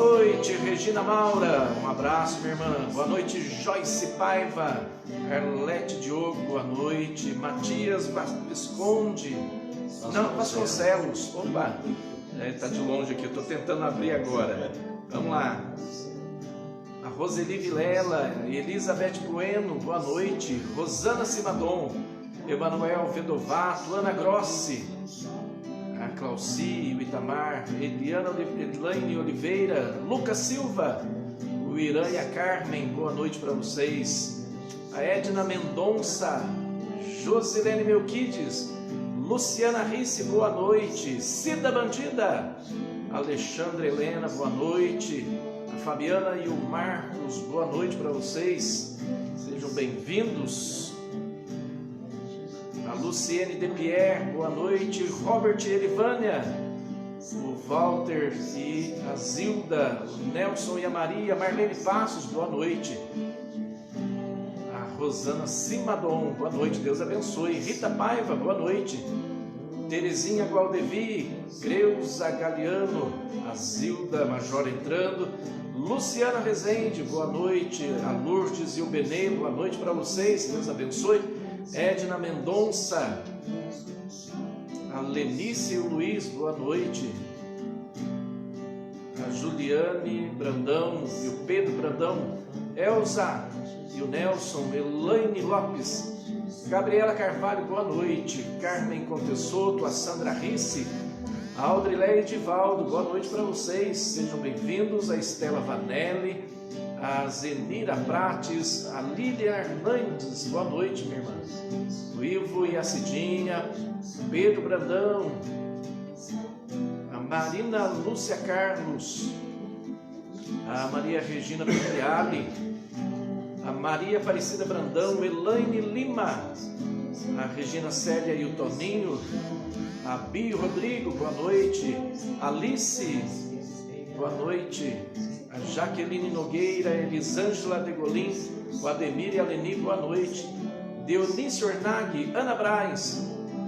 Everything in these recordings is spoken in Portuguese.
noite, Regina Maura, um abraço, minha irmã. Boa noite, Joyce Paiva, Arlete Diogo, boa noite, Matias Visconde, não, Vasconcelos, opa, tá de longe aqui, eu tô tentando abrir agora, vamos lá. A Roseli Vilela, Elizabeth Bueno, boa noite, Rosana Simadon, Emanuel Vedovato, Ana Grossi, a Clauci, o Itamar, Elaine Oliveira, Lucas Silva, o Irã e a Carmen, boa noite para vocês. A Edna Mendonça, Josilene Melquides, Luciana Risse, boa noite. Cida Bandida, Alexandre Helena, boa noite. A Fabiana e o Marcos, boa noite para vocês. Sejam bem-vindos. A Luciene de Pierre, boa noite. Robert e Elivânia, o Walter e a Zilda, o Nelson e a Maria, Marlene Passos, boa noite. A Rosana Simadon, boa noite, Deus abençoe. Rita Paiva, boa noite. Terezinha Gualdevi, Greuza Galiano, a Zilda Major entrando. Luciana Rezende, boa noite. A Lourdes e o Benê, boa noite para vocês, Deus abençoe. Edna Mendonça, a Lenice e o Luiz, boa noite. A Juliane Brandão e o Pedro Brandão, Elza e o Nelson, Elaine Lopes, Gabriela Carvalho, boa noite. Carmen Contessoto, a Sandra Risse, a Audrileia Edivaldo, boa noite para vocês, sejam bem-vindos. A Estela Vanelli, a Zenira Prates, a Lília Hernandes, boa noite, minha irmã. O Ivo e a Cidinha, Pedro Brandão, a Marina Lúcia Carlos, a Maria Regina Petriali, a Maria Aparecida Brandão, Elaine Lima, a Regina Célia e o Toninho, a Bio Rodrigo, boa noite. Alice, boa noite. A Jaqueline Nogueira, Elisângela Degolin, o Ademir e a Leni, boa noite. Dionísio Ornaghi, Ana Braz,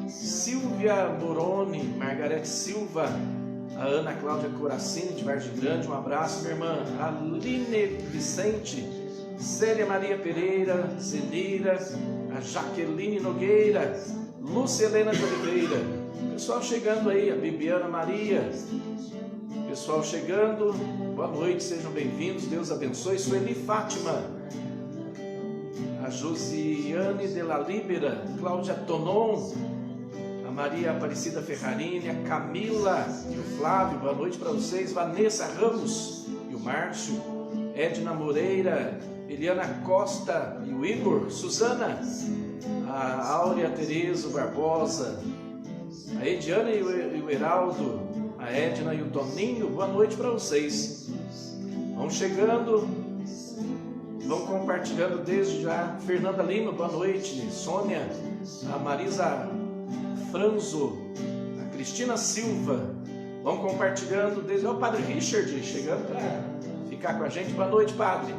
Silvia Moroni, Margarete Silva, a Ana Cláudia Coracini de Vargem Grande, um abraço, minha irmã. Aline Vicente, Célia Maria Pereira, Zenira, a Jaqueline Nogueira, Lúcia Helena de Oliveira, pessoal chegando aí, a Bibiana Maria, pessoal chegando, boa noite, sejam bem-vindos, Deus abençoe. Sueli Fátima, a Josiane de la Libera, Cláudia Tonon, a Maria Aparecida Ferrarini, a Camila e o Flávio, boa noite para vocês. Vanessa Ramos e o Márcio, Edna Moreira, Eliana Costa e o Igor, Suzana, a Áurea Tereza Barbosa, a Ediana e o Heraldo, a Edna e o Toninho, boa noite para vocês. Vão chegando, vão compartilhando desde já. Fernanda Lima, boa noite. Sônia, a Marisa Franzo, a Cristina Silva, vão compartilhando desde... Ó, o Padre Richard chegando para ficar com a gente, boa noite, Padre.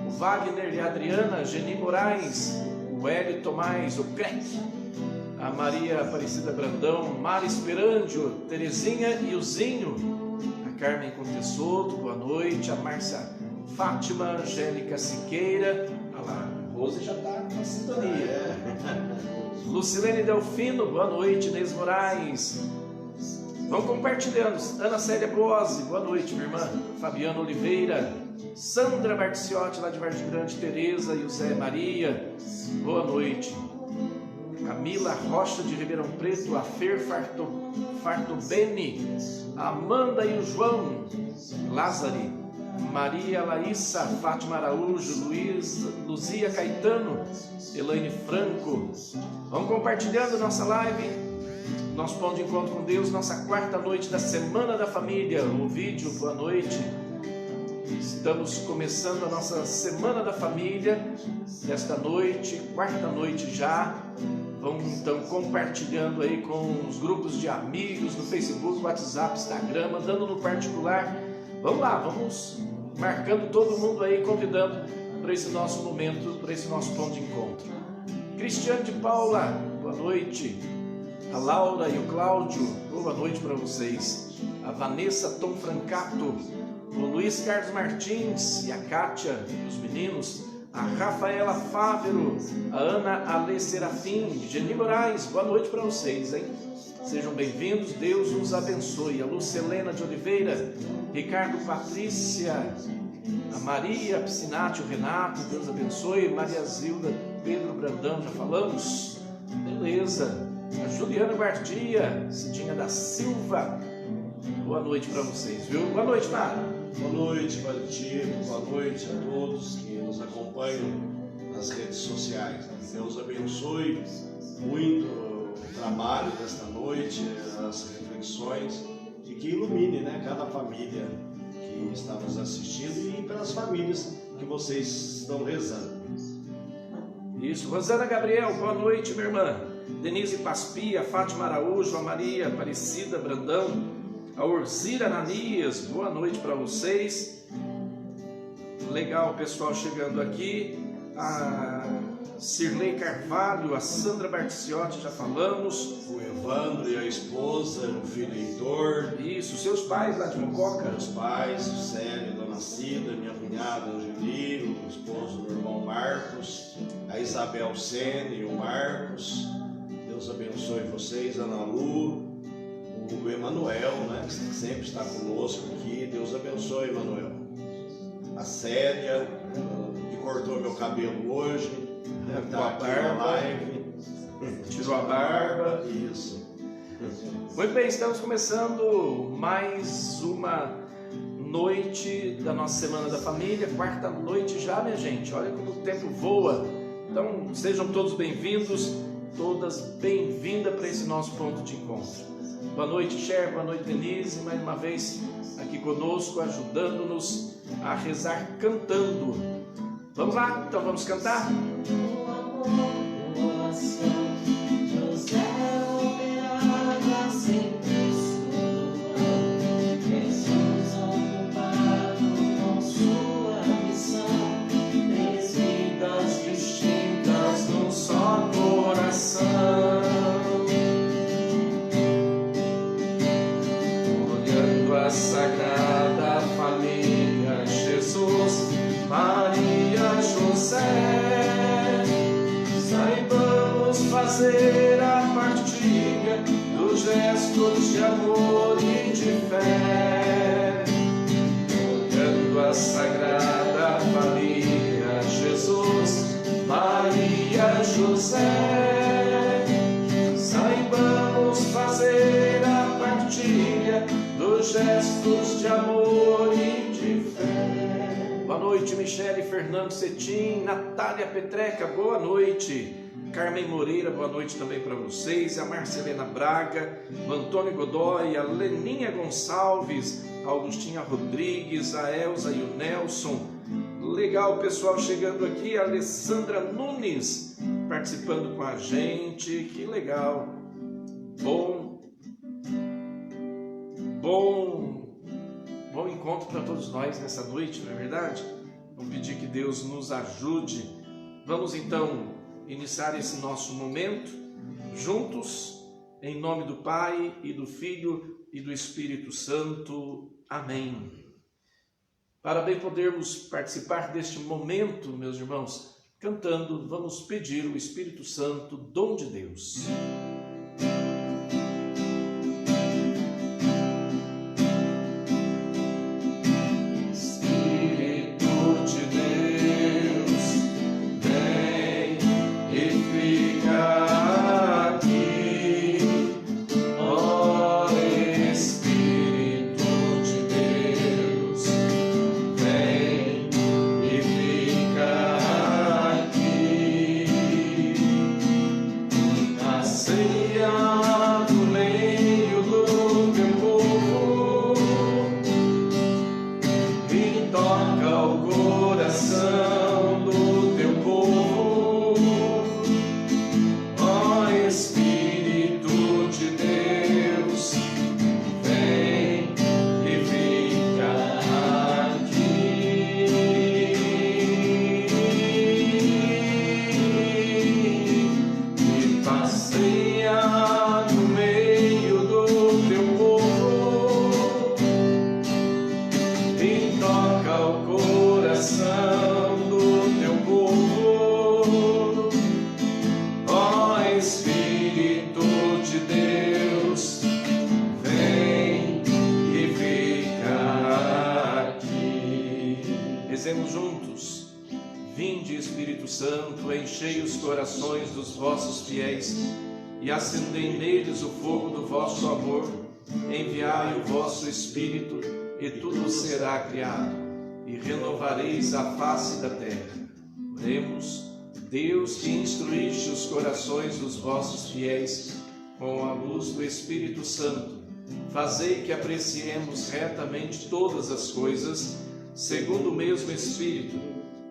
O Wagner e a Adriana, Geni Moraes, o Hélio Tomás, o Crack, a Maria Aparecida Brandão, Mara Esperandio, Terezinha e o Zinho, a Carmen Contessoto, boa noite. A Márcia Fátima, Angélica Siqueira, olha lá, a Rose já está na sintonia. Lucilene Delfino, boa noite. Inês Moraes, vão compartilhando. Ana Célia Boazzi, boa noite, minha irmã. Fabiana Oliveira, Sandra Barticiotti, lá de Vargem Grande, Tereza e o Zé Maria, boa noite. Camila Rocha de Ribeirão Preto, a Fer Fartobene, a Amanda e o João Lázari, Maria Laíssa, Fátima Araújo, Luzia Caetano, Elaine Franco. Vamos compartilhando nossa live, nosso pão de encontro com Deus, nossa quarta noite da Semana da Família. O vídeo, boa noite. Estamos começando a nossa Semana da Família desta noite, quarta noite já. Vamos então compartilhando aí com os grupos de amigos no Facebook, WhatsApp, Instagram, mandando no particular. Vamos lá, vamos marcando todo mundo aí, convidando para esse nosso momento, para esse nosso ponto de encontro. Cristiane de Paula, boa noite. A Laura e o Cláudio, boa noite para vocês. A Vanessa Tom Francato, o Luiz Carlos Martins e a Kátia, os meninos, a Rafaela Fávero, a Ana Ale Serafim, Geni Moraes, boa noite para vocês, hein? Sejam bem-vindos, Deus os abençoe. A Lucelena de Oliveira, Ricardo Patrícia, a Maria Piscinati, o Renato, Deus abençoe. Maria Zilda, Pedro Brandão, já falamos? Beleza. A Juliana Guardia, Cidinha da Silva, boa noite para vocês, viu? Boa noite, Nara. Boa noite, Valentino. Boa noite a todos que nos acompanham nas redes sociais. Deus abençoe muito o trabalho desta noite, as reflexões, e que ilumine, né, cada família que está nos assistindo e pelas famílias que vocês estão rezando. Isso. Rosana Gabriel, boa noite, minha irmã. Denise Paspia, Fátima Araújo, a Maria Aparecida Brandão, a Orzira Ananias, boa noite para vocês. Legal, pessoal chegando aqui. A Cirlei Carvalho, a Sandra Barticiotti, já falamos. O Evandro e a esposa, o filho Heitor. Isso, seus pais lá de Mococa. Meus pais, o Célio, a Dona Cida, minha cunhada Angeli, o esposo do irmão Marcos, a Isabel Sene e o Marcos. Deus abençoe vocês, Ana Lu, o Emanuel, né, que sempre está conosco aqui. Deus abençoe, Emanuel. A Célia, que cortou meu cabelo hoje, está aqui na live. Tirou a barba. Isso. Muito bem, estamos começando mais uma noite da nossa Semana da Família, quarta noite já, minha gente. Olha como o tempo voa. Então, sejam todos bem-vindos, todas bem-vindas para esse nosso ponto de encontro. Boa noite, Cher, boa noite, Denise, mais uma vez aqui conosco, ajudando-nos a rezar cantando. Vamos lá, então vamos cantar? Olhando a Sagrada Família, Jesus, Maria, José, saibamos fazer a partilha dos gestos de amor e de fé. Olhando a Sagrada Família, Jesus, Maria, José, saibamos fazer a partilha dos gestos de amor e de fé. Boa noite, Michele Fernando Cetim, Natália Petreca, boa noite. Carmen Moreira, boa noite também para vocês. A Marcelena Braga, o Antônio Godoy, a Leninha Gonçalves, a Augustinha Rodrigues, a Elza e o Nelson. Legal, pessoal chegando aqui. A Alessandra Nunes participando com a gente. Que legal. Bom encontro para todos nós nessa noite, não é verdade? Vamos pedir que Deus nos ajude. Vamos então iniciar esse nosso momento juntos, em nome do Pai e do Filho e do Espírito Santo. Amém. Para bem podermos participar deste momento, meus irmãos, cantando, vamos pedir o Espírito Santo, dom de Deus. Say coração do teu povo, ó Espírito de Deus, vem e fica aqui. Rezemos juntos. Vinde, Espírito Santo, enchei os corações dos vossos fiéis e acendei neles o fogo do vosso amor. Enviai o vosso Espírito e tudo será criado, e renovareis a face da terra. Oremos. Deus, que instruíste os corações dos vossos fiéis com a luz do Espírito Santo, fazei que apreciemos retamente todas as coisas, segundo o mesmo Espírito,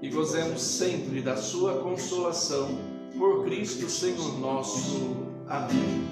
e gozemos sempre da sua consolação, por Cristo Senhor nosso. Amém.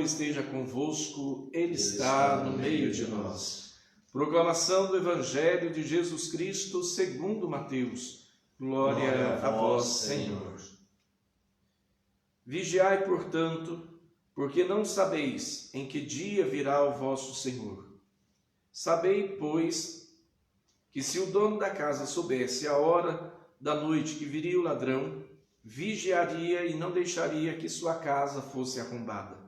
Esteja convosco, Ele está no meio de nós. Proclamação do Evangelho de Jesus Cristo segundo Mateus. Glória a vós, Senhor. Vigiai, portanto, porque não sabeis em que dia virá o vosso Senhor. Sabei, pois, que se o dono da casa soubesse a hora da noite que viria o ladrão, vigiaria e não deixaria que sua casa fosse arrombada.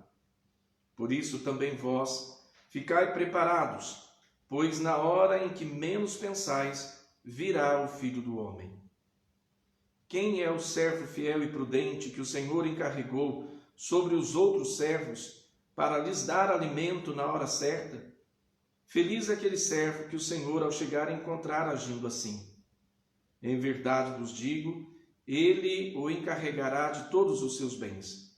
Por isso também vós ficai preparados, pois na hora em que menos pensais, virá o Filho do Homem. Quem é o servo fiel e prudente que o Senhor encarregou sobre os outros servos para lhes dar alimento na hora certa? Feliz aquele servo que o Senhor, ao chegar, encontrar agindo assim. Em verdade vos digo, ele o encarregará de todos os seus bens.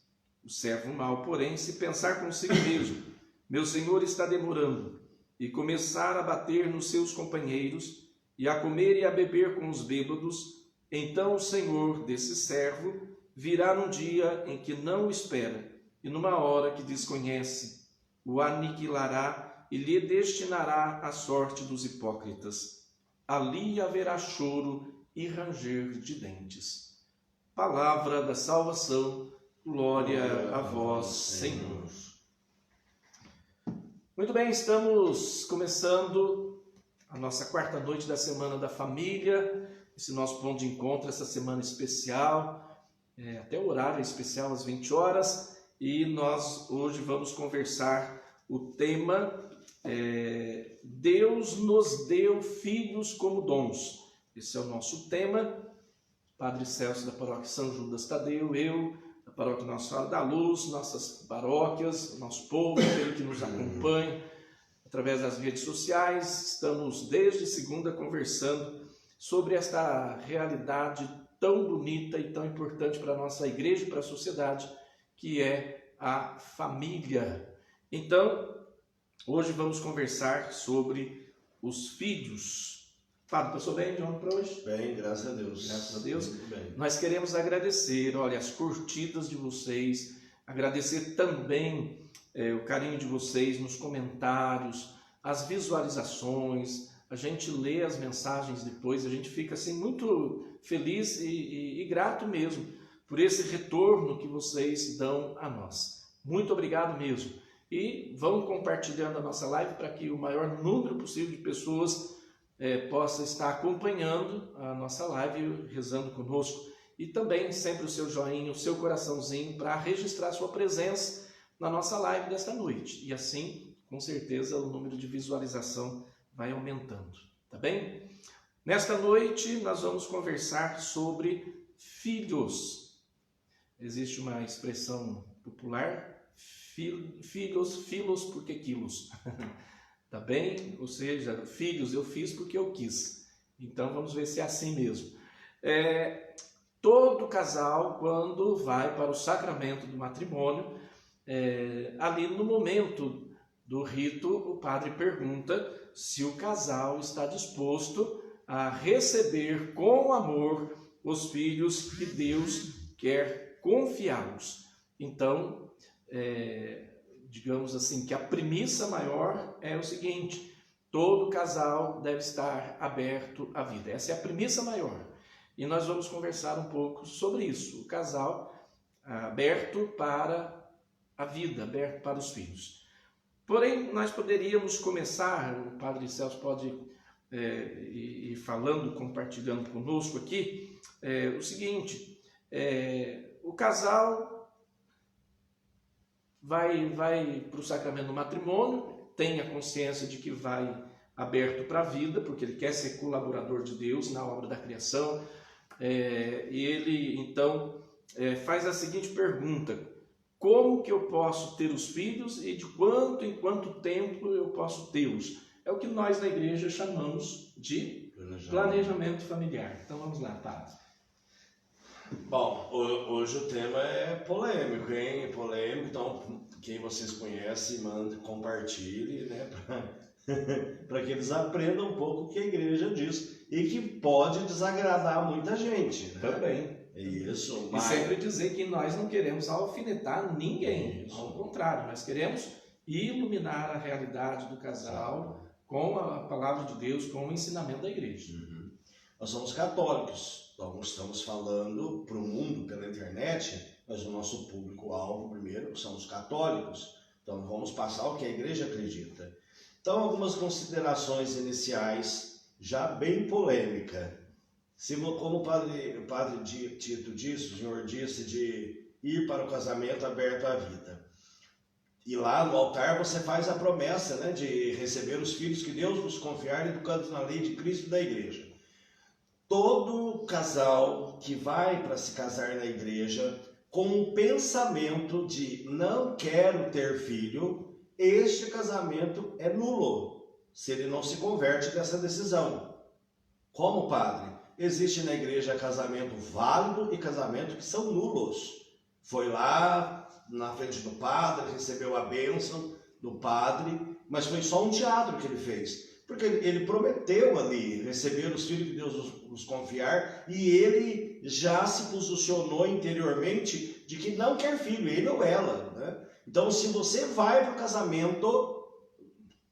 O servo mau, porém, se pensar consigo mesmo, meu senhor está demorando, e começar a bater nos seus companheiros, e a comer e a beber com os bêbados, então o senhor desse servo virá num dia em que não o espera, e numa hora que desconhece, o aniquilará e lhe destinará a sorte dos hipócritas. Ali haverá choro e ranger de dentes. Palavra da salvação. Glória a vós, Senhor. Muito bem, estamos começando a nossa quarta noite da Semana da Família, esse nosso ponto de encontro, essa semana especial, até o horário especial às 20 horas, e nós hoje vamos conversar o tema Deus nos deu filhos como dons. Esse é o nosso tema. Padre Celso da Paróquia São Judas Tadeu, eu, da Paróquia Nossa Senhora da Luz, nossas paróquias, nosso povo, aquele que nos acompanha através das redes sociais. Estamos desde segunda conversando sobre esta realidade tão bonita e tão importante para a nossa igreja e para a sociedade, que é a família. Então, hoje vamos conversar sobre os filhos. Padre, passou bem de ontem para hoje? Bem, graças a Deus. Graças a Deus. Muito bem. Nós queremos agradecer, olha, as curtidas de vocês, agradecer também o carinho de vocês nos comentários, as visualizações. A gente lê as mensagens depois, a gente fica assim muito feliz e grato mesmo por esse retorno que vocês dão a nós. Muito obrigado mesmo. E vão compartilhando a nossa live para que o maior número possível de pessoas possa estar acompanhando a nossa live, rezando conosco. E também sempre o seu joinha, o seu coraçãozinho para registrar a sua presença na nossa live desta noite. E assim, com certeza, o número de visualização vai aumentando, tá bem? Nesta noite, nós vamos conversar sobre filhos. existe uma expressão popular, filhos porque quilos. Tá bem? Ou seja, filhos eu fiz porque eu quis. Então vamos ver se é assim mesmo. Todo casal, quando vai para o sacramento do matrimônio, ali no momento do rito, o padre pergunta se o casal está disposto a receber com amor os filhos que Deus quer confiá-los. Então, digamos assim, que a premissa maior é o seguinte: todo casal deve estar aberto à vida. Essa é a premissa maior. E nós vamos conversar um pouco sobre isso. O casal aberto para a vida, aberto para os filhos. Porém, nós poderíamos começar, o Padre Celso pode ir falando, compartilhando conosco aqui, o seguinte: o casal vai para o sacramento do matrimônio, tem a consciência de que vai aberto para a vida, porque ele quer ser colaborador de Deus na obra da criação, e ele então faz a seguinte pergunta: como que eu posso ter os filhos e de quanto em quanto tempo eu posso tê-los? É o que nós na igreja chamamos de planejamento familiar. Então vamos lá, padre. Bom, hoje o tema é polêmico, hein? Polêmico, então quem vocês conhecem, manda, compartilhe, né? Para que eles aprendam um pouco o que a igreja diz e que pode desagradar muita gente, né? Também. Isso. E sempre dizer que nós não queremos alfinetar ninguém. Isso. Ao contrário, nós queremos iluminar a realidade do casal com a palavra de Deus, com o ensinamento da igreja. Uhum. Nós somos católicos, então estamos falando para o mundo pela internet, mas o nosso público-alvo primeiro são os católicos. Então vamos passar o que a igreja acredita. Então, algumas considerações iniciais, já bem polêmica. Como o padre Tito disse, o senhor disse, de ir para o casamento aberto à vida. E lá no altar você faz a promessa, né, de receber os filhos que Deus vos confiar, educados na lei de Cristo e da igreja. Todo casal que vai para se casar na igreja com o pensamento de não quero ter filho, este casamento é nulo, se ele não se converte dessa decisão. Como, padre? Existe na igreja casamento válido e casamento que são nulos. Foi lá na frente do padre, recebeu a bênção do padre, mas foi só um teatro que ele fez. Porque ele prometeu ali receber os filhos que Deus nos confiar, e ele já se posicionou interiormente de que não quer filho, ele ou ela, né? Então, se você vai para o casamento,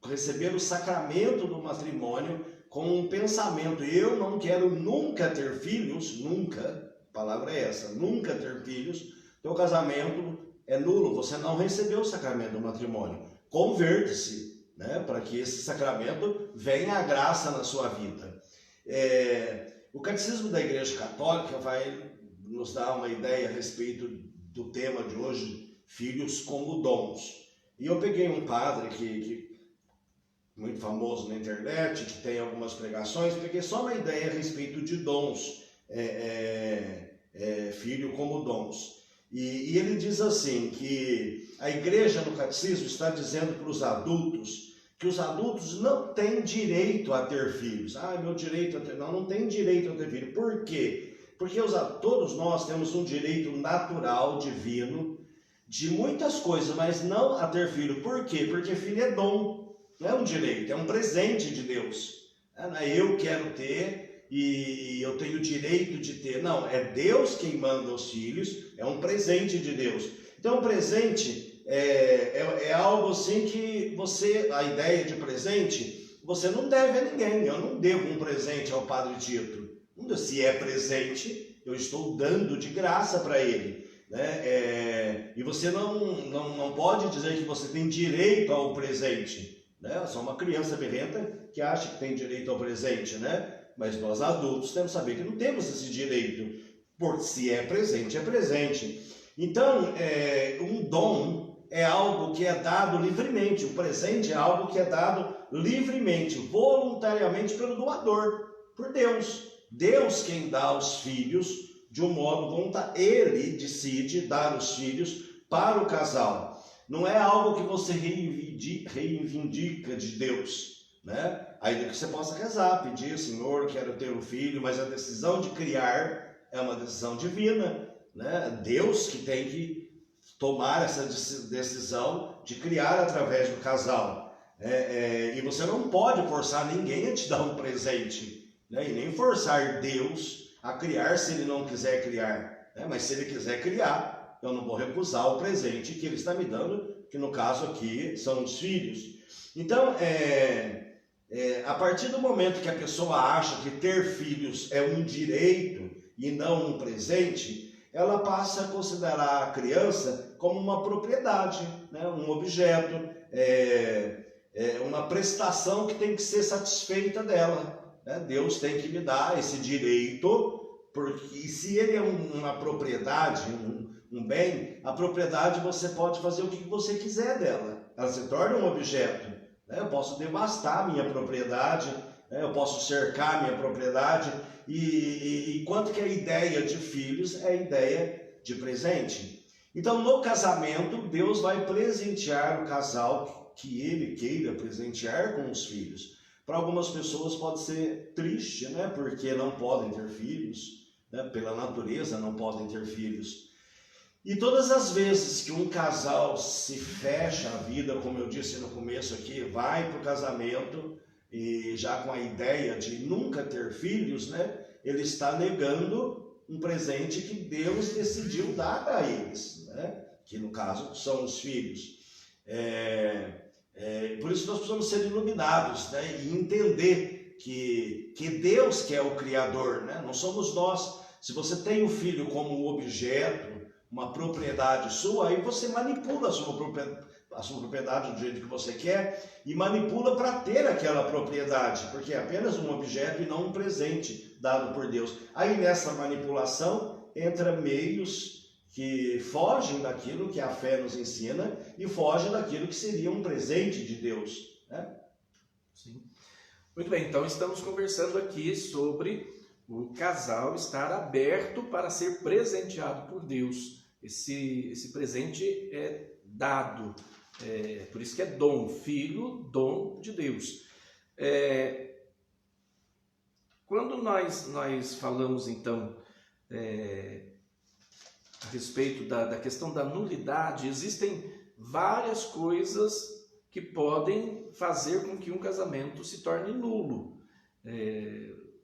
receber o sacramento do matrimônio com um pensamento, eu não quero nunca ter filhos, nunca, a palavra é essa, nunca ter filhos, teu casamento é nulo, você não recebeu o sacramento do matrimônio. Converte-se, né, para que esse sacramento venha a graça na sua vida. O Catecismo da Igreja Católica vai nos dar uma ideia a respeito do tema de hoje, filhos como dons. E eu peguei um padre que muito famoso na internet, que tem algumas pregações, peguei só uma ideia a respeito de dons, filho como dons. E ele diz assim, que a igreja no catecismo está dizendo para os adultos, que os adultos não têm direito a ter filhos. Meu direito a ter... Não tem direito a ter filho. Por quê? Porque todos nós temos um direito natural, divino, de muitas coisas, mas não a ter filho. Por quê? Porque filho é dom, não é um direito, é um presente de Deus. Eu quero ter e eu tenho o direito de ter. Não, é Deus quem manda os filhos, é um presente de Deus. Então, o presente é algo assim que a ideia de presente, você não deve a ninguém. Eu não devo um presente ao Padre Tito. Se é presente, eu estou dando de graça para ele. Né? E você não pode dizer que você tem direito ao presente, né? Só uma criança berrenta que acha que tem direito ao presente, né? Mas nós adultos temos que saber que não temos esse direito, porque se é presente, é presente. Então, um dom é algo que é dado livremente, o presente é algo que é dado livremente, voluntariamente pelo doador, por Deus. Deus quem dá aos filhos de um modo voluntário. Ele decide dar os filhos para o casal. Não é algo que você reivindica de Deus, né? Ainda que você possa rezar, pedir, Senhor, quero ter um filho, mas a decisão de criar é uma decisão divina, né? Deus que tem que tomar essa decisão de criar através do casal. E você não pode forçar ninguém a te dar um presente, né? E nem forçar Deus a criar se ele não quiser criar, né? Mas se ele quiser criar, eu não vou recusar o presente que ele está me dando, que no caso aqui são os filhos. Então, a partir do momento que a pessoa acha que ter filhos é um direito e não um presente, ela passa a considerar a criança como uma propriedade, né? Um objeto, uma prestação que tem que ser satisfeita dela, né? Deus tem que me dar esse direito, porque se ele é uma propriedade, um bem, a propriedade você pode fazer o que você quiser dela, ela se torna um objeto, né? Eu posso devastar a minha propriedade, né? Eu posso cercar a minha propriedade, e quanto que a ideia de filhos é a ideia de presente. Então, no casamento, Deus vai presentear o casal que ele queira presentear com os filhos. Para algumas pessoas pode ser triste, né? Porque não podem ter filhos, né? Pela natureza não podem ter filhos. E todas as vezes que um casal se fecha a vida, como eu disse no começo aqui, vai para o casamento e já com a ideia de nunca ter filhos, né? Ele está negando um presente que Deus decidiu dar a eles, né? Que no caso são os filhos. Por isso nós precisamos ser iluminados, né? E entender que Deus que é o Criador, né? Não somos nós. Se você tem o filho como um objeto, uma propriedade sua, aí você manipula a sua propriedade do jeito que você quer e manipula para ter aquela propriedade, porque é apenas um objeto e não um presente dado por Deus. Aí nessa manipulação entra meios que fogem daquilo que a fé nos ensina e fogem daquilo que seria um presente de Deus, né? Sim. Muito bem, então estamos conversando aqui sobre o casal estar aberto para ser presenteado por Deus. Esse presente é dado, por isso que é dom, filho, dom de Deus. Quando nós falamos então a respeito da questão da nulidade, existem várias coisas que podem fazer com que um casamento se torne nulo.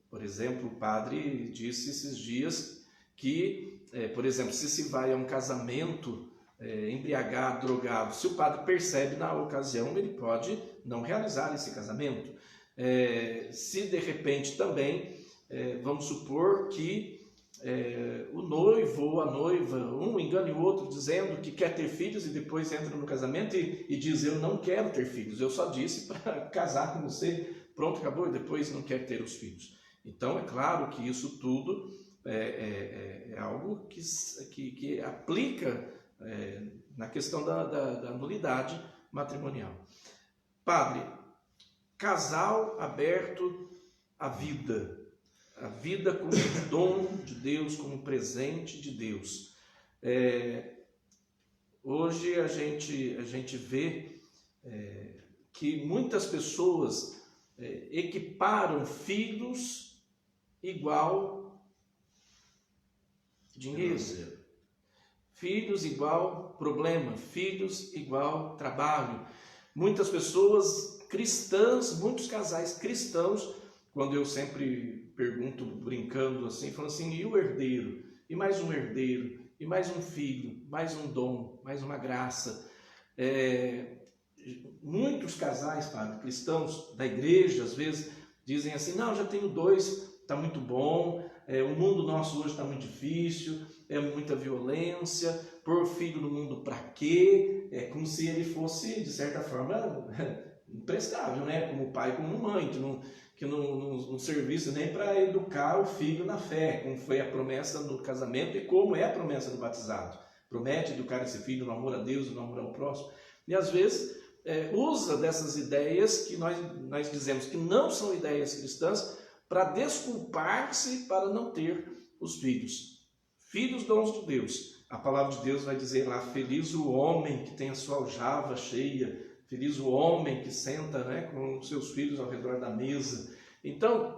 Por exemplo, o padre disse esses dias que, por exemplo, se vai a um casamento embriagado, drogado, se o padre percebe na ocasião, ele pode não realizar esse casamento. Se de repente também, vamos supor que o noivo ou a noiva, um engane o outro dizendo que quer ter filhos e depois entra no casamento e diz: eu não quero ter filhos, eu só disse para casar com você, pronto, acabou, e depois não quer ter os filhos. Então é claro que isso tudo é algo que aplica na questão da nulidade matrimonial. Padre, casal aberto à vida como dom de Deus, como presente de Deus. Hoje a gente vê que muitas pessoas equiparam filhos igual dinheiro, filhos igual problema, filhos igual trabalho. Muitas pessoas cristãs, muitos casais cristãos, quando eu sempre pergunto, brincando assim, falando assim: e o herdeiro? E mais um herdeiro? E mais um filho? Mais um dom? Mais uma graça? Muitos casais, padre, cristãos da igreja, às vezes, dizem assim: não, já tenho 2, está muito bom, o mundo nosso hoje está muito difícil, é muita violência, pôr filho no mundo para quê? É como se ele fosse, de certa forma, imprestável, né? Como pai, como mãe, que não servisse nem para educar o filho na fé, como foi a promessa no casamento e como é a promessa do batizado. Promete educar esse filho no amor a Deus e no amor ao próximo. E às vezes usa dessas ideias que nós dizemos que não são ideias cristãs para desculpar-se para não ter os filhos. filhos dons de Deus. A palavra de Deus vai dizer lá, feliz o homem que tem a sua aljava cheia, feliz o homem que senta, né, com os seus filhos ao redor da mesa. Então,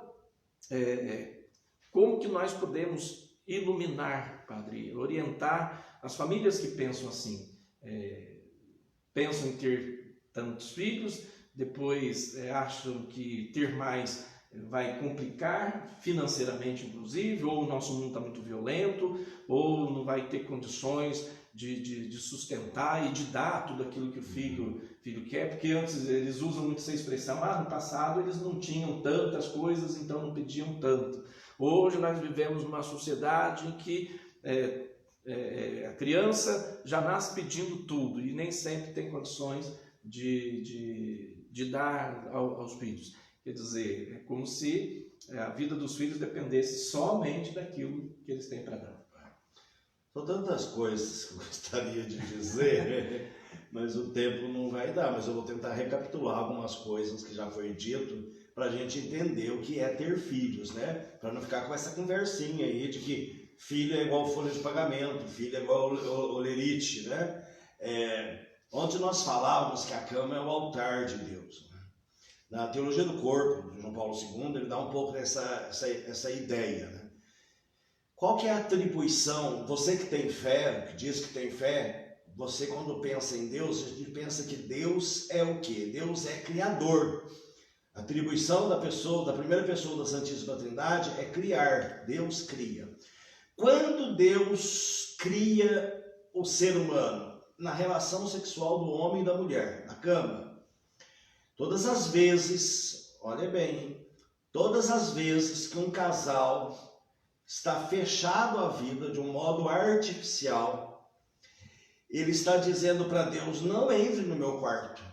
como que nós podemos iluminar, Padre, orientar as famílias que pensam assim, pensam em ter tantos filhos, depois acham que ter mais vai complicar financeiramente, inclusive, ou o nosso mundo está muito violento, ou não vai ter condições de sustentar e de dar tudo aquilo que o filho quer, porque antes eles usam muito essa expressão, no passado eles não tinham tantas coisas, então não pediam tanto. Hoje nós vivemos numa sociedade em que a criança já nasce pedindo tudo e nem sempre tem condições de dar aos filhos. Quer dizer, é como se a vida dos filhos dependesse somente daquilo que eles têm para dar. São tantas coisas que eu gostaria de dizer, mas o tempo não vai dar. Mas eu vou tentar recapitular algumas coisas que já foi dito para a gente entender o que é ter filhos, né? Para não ficar com essa conversinha aí de que filho é igual folha de pagamento, filho é igual olerite, né? Ontem nós falávamos que a cama é o altar de Deus. Na Teologia do Corpo, de João Paulo II, ele dá um pouco essa ideia, né? Qual que é a atribuição? Você que tem fé, que diz que tem fé, você quando pensa em Deus, a gente pensa que Deus é o quê? Deus é criador. A atribuição da primeira pessoa da Santíssima Trindade é criar. Deus cria. Quando Deus cria o ser humano? Na relação sexual do homem e da mulher, na cama. Todas as vezes, olha bem, todas as vezes que um casal está fechado à vida de um modo artificial, ele está dizendo para Deus, não entre no meu quarto.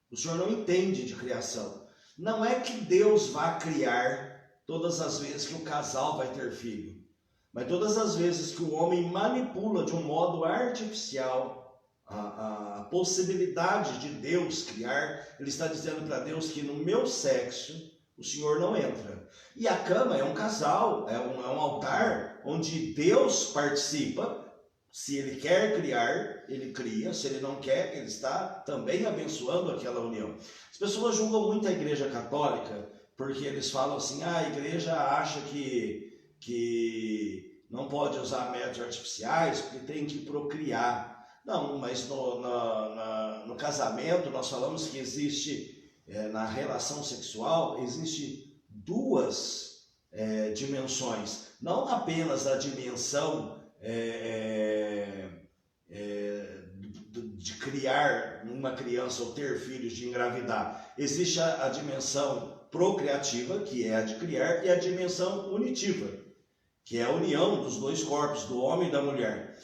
O Senhor não entende de criação. Não é que Deus vá criar todas as vezes que o casal vai ter filho, mas todas as vezes que o homem manipula de um modo artificial a possibilidade de Deus criar, ele está dizendo para Deus que no meu sexo o Senhor não entra. E a cama é um casal, é um altar onde Deus participa. Se ele quer criar, ele cria. Se ele não quer, ele está também abençoando aquela união. As pessoas julgam muito a Igreja Católica porque eles falam assim, a igreja acha que não pode usar métodos artificiais porque tem que procriar. Não, mas no casamento nós falamos que existe, na relação sexual, existe duas dimensões. Não apenas a dimensão de criar uma criança ou ter filhos, de engravidar. Existe a dimensão procriativa, que é a de criar, e a dimensão unitiva, que é a união dos dois corpos, do homem e da mulher.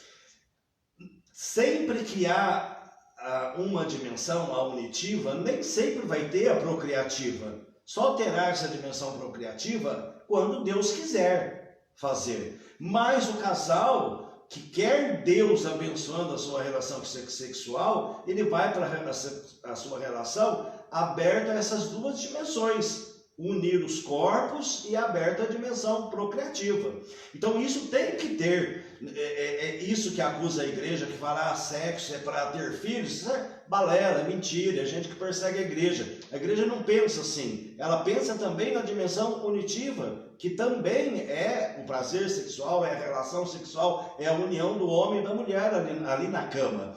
Sempre que há uma dimensão, a unitiva, nem sempre vai ter a procriativa. Só terá essa dimensão procriativa quando Deus quiser fazer. Mas o casal que quer Deus abençoando a sua relação sexual, ele vai para a sua relação aberta a essas duas dimensões. Unir os corpos e aberta a dimensão procriativa. Então isso tem que ter, isso que acusa a igreja, que fala sexo é para ter filhos, isso é balela, é mentira, é gente que persegue a igreja. A igreja não pensa assim, ela pensa também na dimensão unitiva, que também é o prazer sexual, é a relação sexual, é a união do homem e da mulher ali na cama.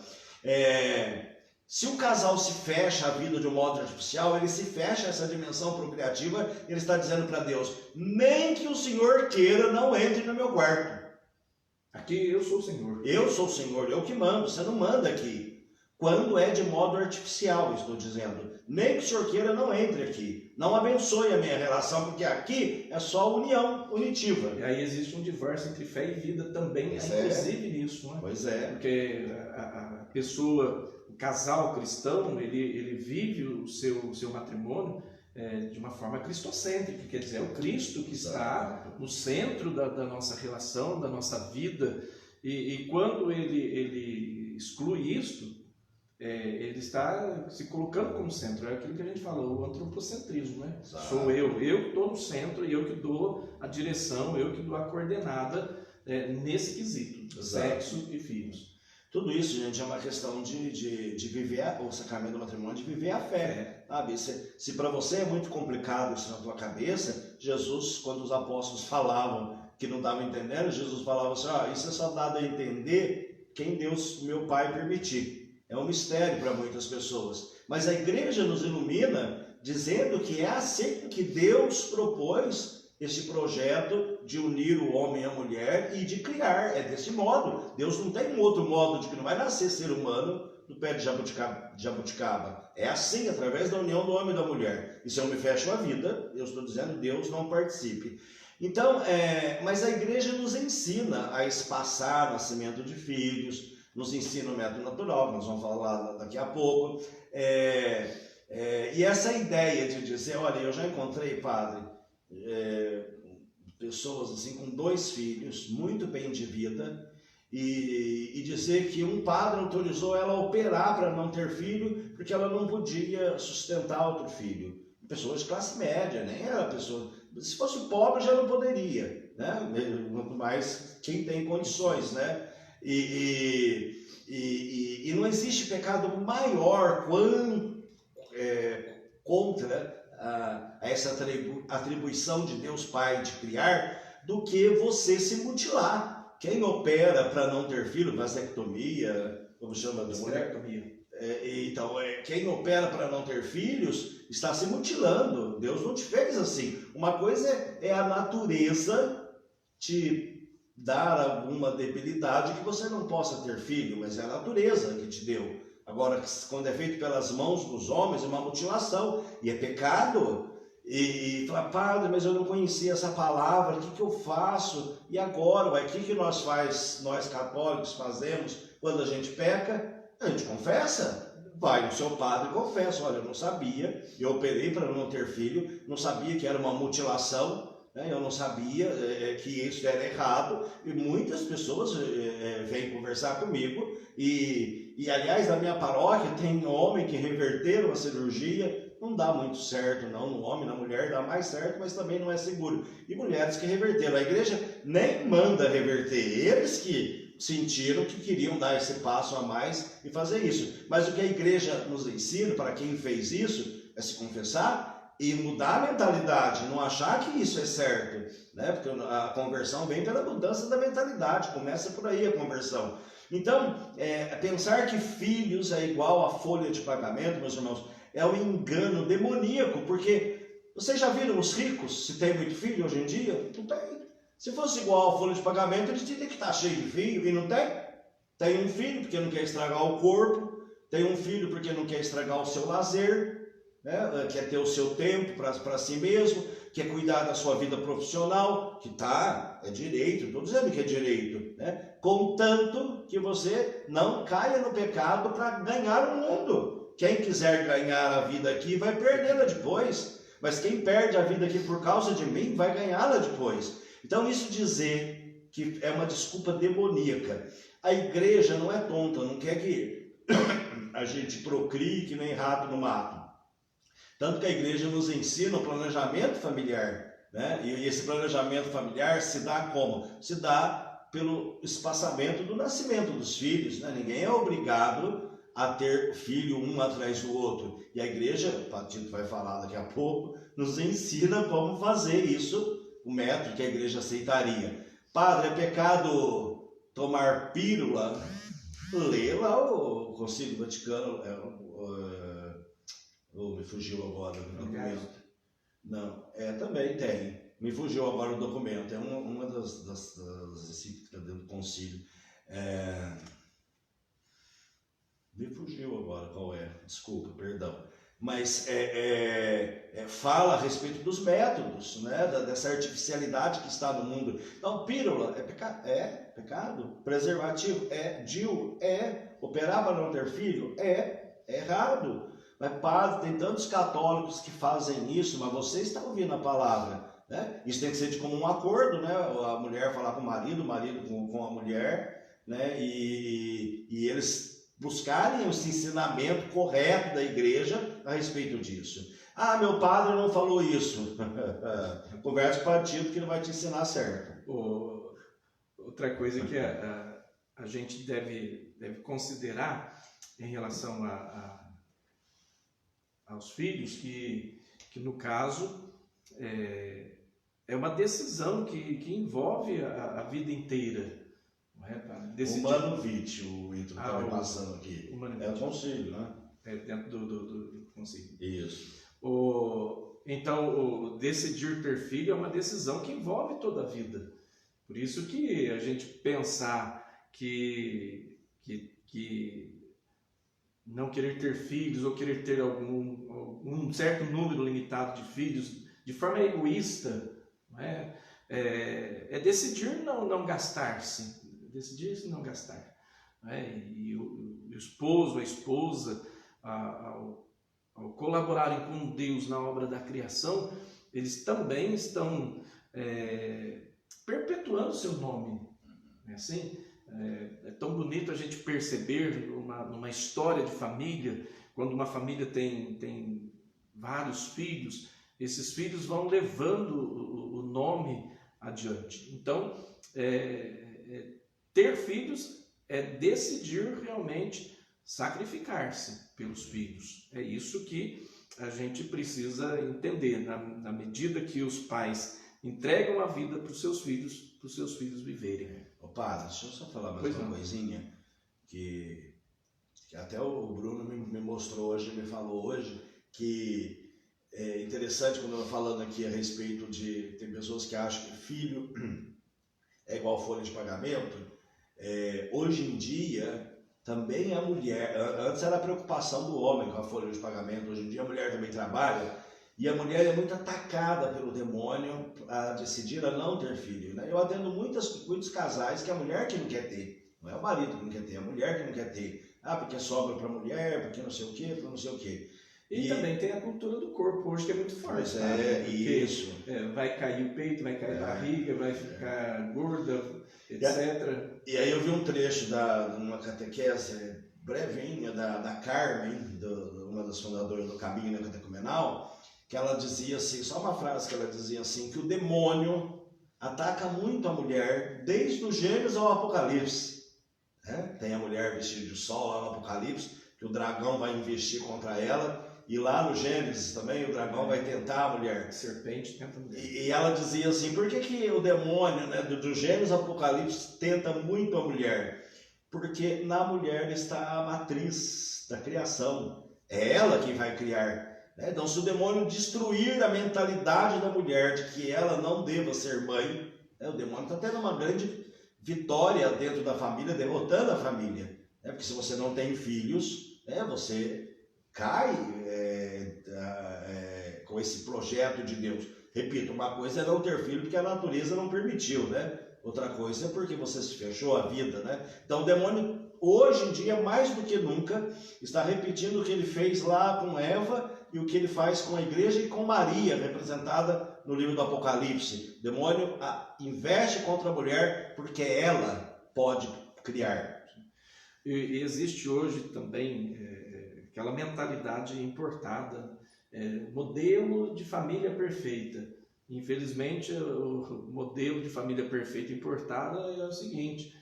Se o casal se fecha a vida de um modo artificial, ele se fecha essa dimensão procriativa, ele está dizendo para Deus, nem que o Senhor queira, não entre no meu quarto. Aqui eu sou o Senhor. Eu sou o Senhor, eu que mando, você não manda aqui. Quando é de modo artificial, estou dizendo. Nem que o Senhor queira, não entre aqui. Não abençoe a minha relação, porque aqui é só união unitiva. E aí existe um divórcio entre fé e vida também, inclusive nisso, não é? Pois é. Porque a pessoa... O casal cristão, ele vive o seu matrimônio de uma forma cristocêntrica, quer dizer, é o Cristo que está no centro da nossa relação, da nossa vida, e quando ele exclui isto, ele está se colocando como centro. É aquilo que a gente falou, o antropocentrismo, né? Exato. Sou eu que estou no centro e eu que dou a direção, eu que dou a coordenada nesse quesito, sexo e filhos. Tudo isso, gente, é uma questão de viver o sacramento do matrimônio, de viver a fé, sabe? Se para você é muito complicado isso na tua cabeça, Jesus, quando os apóstolos falavam que não estavam entendendo, Jesus falava assim, isso é só dado a entender quem Deus, meu Pai, permitir. É um mistério para muitas pessoas. Mas a igreja nos ilumina dizendo que é assim que Deus propôs esse projeto de unir o homem e a mulher e de criar. É desse modo. Deus não tem um outro modo de que não vai nascer ser humano do pé de jabuticaba. É assim, através da união do homem e da mulher. E se eu me fecho a vida, eu estou dizendo Deus não participe. Então, mas a igreja nos ensina a espaçar nascimento de filhos, nos ensina o método natural, que nós vamos falar daqui a pouco. E essa ideia de dizer, olha, eu já encontrei, padre, pessoas assim com 2 filhos, muito bem de vida, e dizer que um padre autorizou ela a operar para não ter filho, porque ela não podia sustentar outro filho. Pessoas de classe média, nem era pessoa... Se fosse pobre já não poderia, né? Mas quem tem condições, né? E não existe pecado maior contra essa atribuição de Deus Pai de criar do que você se mutilar. Quem opera para não ter filho, vasectomia, como chama de mulher? Então, quem opera para não ter filhos está se mutilando. Deus não te fez assim. Uma coisa é a natureza te dar alguma debilidade que você não possa ter filho, mas é a natureza que te deu. Agora, quando é feito pelas mãos dos homens, é uma mutilação e é pecado. E fala, padre, mas eu não conhecia essa palavra, o que eu faço? E agora, o que nós católicos fazemos quando a gente peca? A gente confessa. Vai no seu padre e confessa, olha, eu não sabia, eu operei para não ter filho, não sabia que era uma mutilação, eu não sabia que isso era errado, e muitas pessoas vêm conversar comigo, e aliás, na minha paróquia tem homem que reverteram a cirurgia, não dá muito certo não, no homem, na mulher dá mais certo, mas também não é seguro, e mulheres que reverteram, a igreja nem manda reverter, eles que sentiram que queriam dar esse passo a mais e fazer isso. Mas o que a igreja nos ensina, para quem fez isso, é se confessar e mudar a mentalidade, não achar que isso é certo, né? Porque a conversão vem pela mudança da mentalidade, começa por aí a conversão. Então, pensar que filhos é igual a folha de pagamento, meus irmãos, é um engano demoníaco, porque vocês já viram os ricos, se tem muito filho hoje em dia? Não tem. Se fosse igual a folha de pagamento, eles teriam que estar cheio de filho, e não tem. Tem um filho porque não quer estragar o corpo, tem um filho porque não quer estragar o seu lazer, né? Quer ter o seu tempo para si mesmo, quer cuidar da sua vida profissional, que é direito, estou dizendo que é direito, né? Contanto que você não caia no pecado para ganhar o mundo. Quem quiser ganhar a vida aqui vai perdê-la depois, mas quem perde a vida aqui por causa de mim vai ganhá-la depois. Então isso dizer que é uma desculpa demoníaca. A igreja não é tonta, não quer que a gente procrie que nem rato no mato. Tanto que a igreja nos ensina o planejamento familiar, né? E esse planejamento familiar se dá como? Se dá pelo espaçamento do nascimento dos filhos, né? Ninguém é obrigado a ter filho um atrás do outro. E a igreja, o Patito vai falar daqui a pouco, nos ensina como fazer isso, o método que a igreja aceitaria. Padre, é pecado tomar pílula? Lê lá o Concílio Vaticano, me fugiu agora o documento. Não, também tem. Me fugiu agora o documento. É uma das encíclicas dentro do concílio. Me fugiu agora qual é. Desculpa, perdão. Mas fala a respeito dos métodos, né? Dessa artificialidade que está no mundo. Então, pílula é pecado. Preservativo DIU operar para não ter filho é errado. Mas, padre, tem tantos católicos que fazem isso, mas você está ouvindo a palavra, né? Isso tem que ser de comum acordo, né? A mulher falar com o marido com a mulher, né? E eles buscarem esse ensinamento correto da igreja a respeito disso. Ah, meu padre não falou isso. Conversa com o padre Tito que ele vai te ensinar certo. Outra coisa que a gente deve considerar em relação aos filhos, que no caso é uma decisão que envolve a vida inteira. Não é? O Mano Vite, o Ítalo está me passando aqui. É o concílio, né? É dentro do concílio. Isso. Então, decidir ter filho é uma decisão que envolve toda a vida. Por isso que a gente pensar que não querer ter filhos ou querer ter um certo número limitado de filhos de forma egoísta, não é? É decidir não gastar-se, decidir não gastar. Não é? E o esposo, a esposa, ao colaborarem com Deus na obra da criação, eles também estão perpetuando o seu nome. Não é assim? É tão bonito a gente perceber numa história de família, quando uma família tem vários filhos, esses filhos vão levando o nome adiante. Então, ter filhos é decidir realmente sacrificar-se pelos filhos. É isso que a gente precisa entender, na medida que os pais entregam a vida para os seus filhos viverem. Ô padre, deixa eu só falar mais uma coisinha, que até o Bruno me mostrou hoje, me falou hoje, que é interessante quando eu estou falando aqui a respeito de... Tem pessoas que acham que filho é igual folha de pagamento. Hoje em dia, também a mulher... Antes era a preocupação do homem com a folha de pagamento, hoje em dia a mulher também trabalha, e a mulher é muito atacada pelo demônio a decidir a não ter filho. Né? Eu atendo muitos casais que é a mulher que não quer ter, não é o marido que não quer ter, é a mulher que não quer ter. Ah, porque sobra para a mulher, porque não sei o quê, porque não sei o quê. E também tem a cultura do corpo hoje que é muito forte. Isso. Vai cair o peito, vai cair a barriga, vai ficar gorda, etc. E aí eu vi um trecho de uma catequese brevinha da Carmen, uma das fundadoras do Caminho Catecumenal, que ela dizia assim, só uma frase que ela dizia assim, que o demônio ataca muito a mulher desde o Gênesis ao Apocalipse. Tem a mulher vestida de sol lá no Apocalipse, que o dragão vai investir contra ela, e lá no Gênesis também o dragão vai tentar a mulher. A serpente tenta a mulher. E ela dizia assim, por que o demônio, né, do Gênesis ao Apocalipse tenta muito a mulher? Porque na mulher está a matriz da criação. É ela quem vai criar. Então, se o demônio destruir a mentalidade da mulher de que ela não deva ser mãe, o demônio está tendo uma grande vitória dentro da família, derrotando a família. Porque se você não tem filhos, você cai com esse projeto de Deus. Repito, uma coisa é não ter filho porque a natureza não permitiu, né? Outra coisa é porque você se fechou a vida, né? Então, o demônio, hoje em dia, mais do que nunca, está repetindo o que ele fez lá com Eva e o que ele faz com a igreja e com Maria, representada no livro do Apocalipse. O demônio investe contra a mulher porque ela pode criar. E existe hoje também aquela mentalidade importada, modelo de família perfeita. Infelizmente, o modelo de família perfeita importada é o seguinte,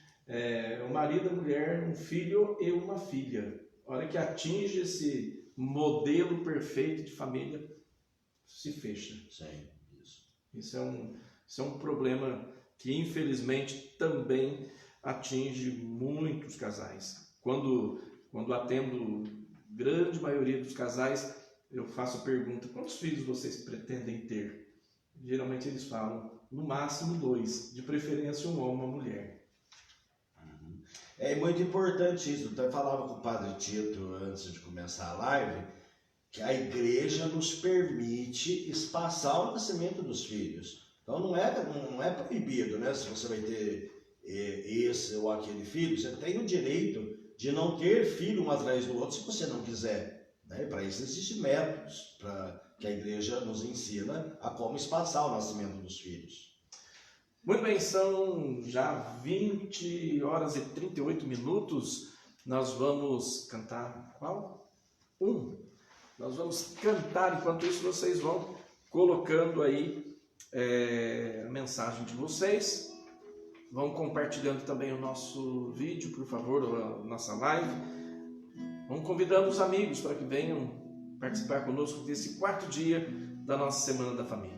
o marido, a mulher, um filho e uma filha. A hora que atinge esse modelo perfeito de família, se fecha. Sim, isso. Isso é um problema que, infelizmente, também atinge muitos casais. Quando atendo grande maioria dos casais, eu faço a pergunta, quantos filhos vocês pretendem ter? Geralmente eles falam, no máximo 2, de preferência um homem e uma mulher. É muito importante isso. Eu falava com o padre Tito antes de começar a live, que a igreja nos permite espaçar o nascimento dos filhos. Então não é proibido, né? Se você vai ter esse ou aquele filho, você tem o direito de não ter filho um atrás do outro se você não quiser. Né? Para isso existem métodos que a igreja nos ensina a como espaçar o nascimento dos filhos. Muito bem, são já 20 horas e 38 minutos. nós vamos cantar qual? Nós vamos cantar, enquanto isso vocês vão colocando aí a mensagem de vocês. Vão compartilhando também o nosso vídeo, por favor, a nossa live. Vamos convidando os amigos para que venham participar conosco desse 4º dia da nossa Semana da Família.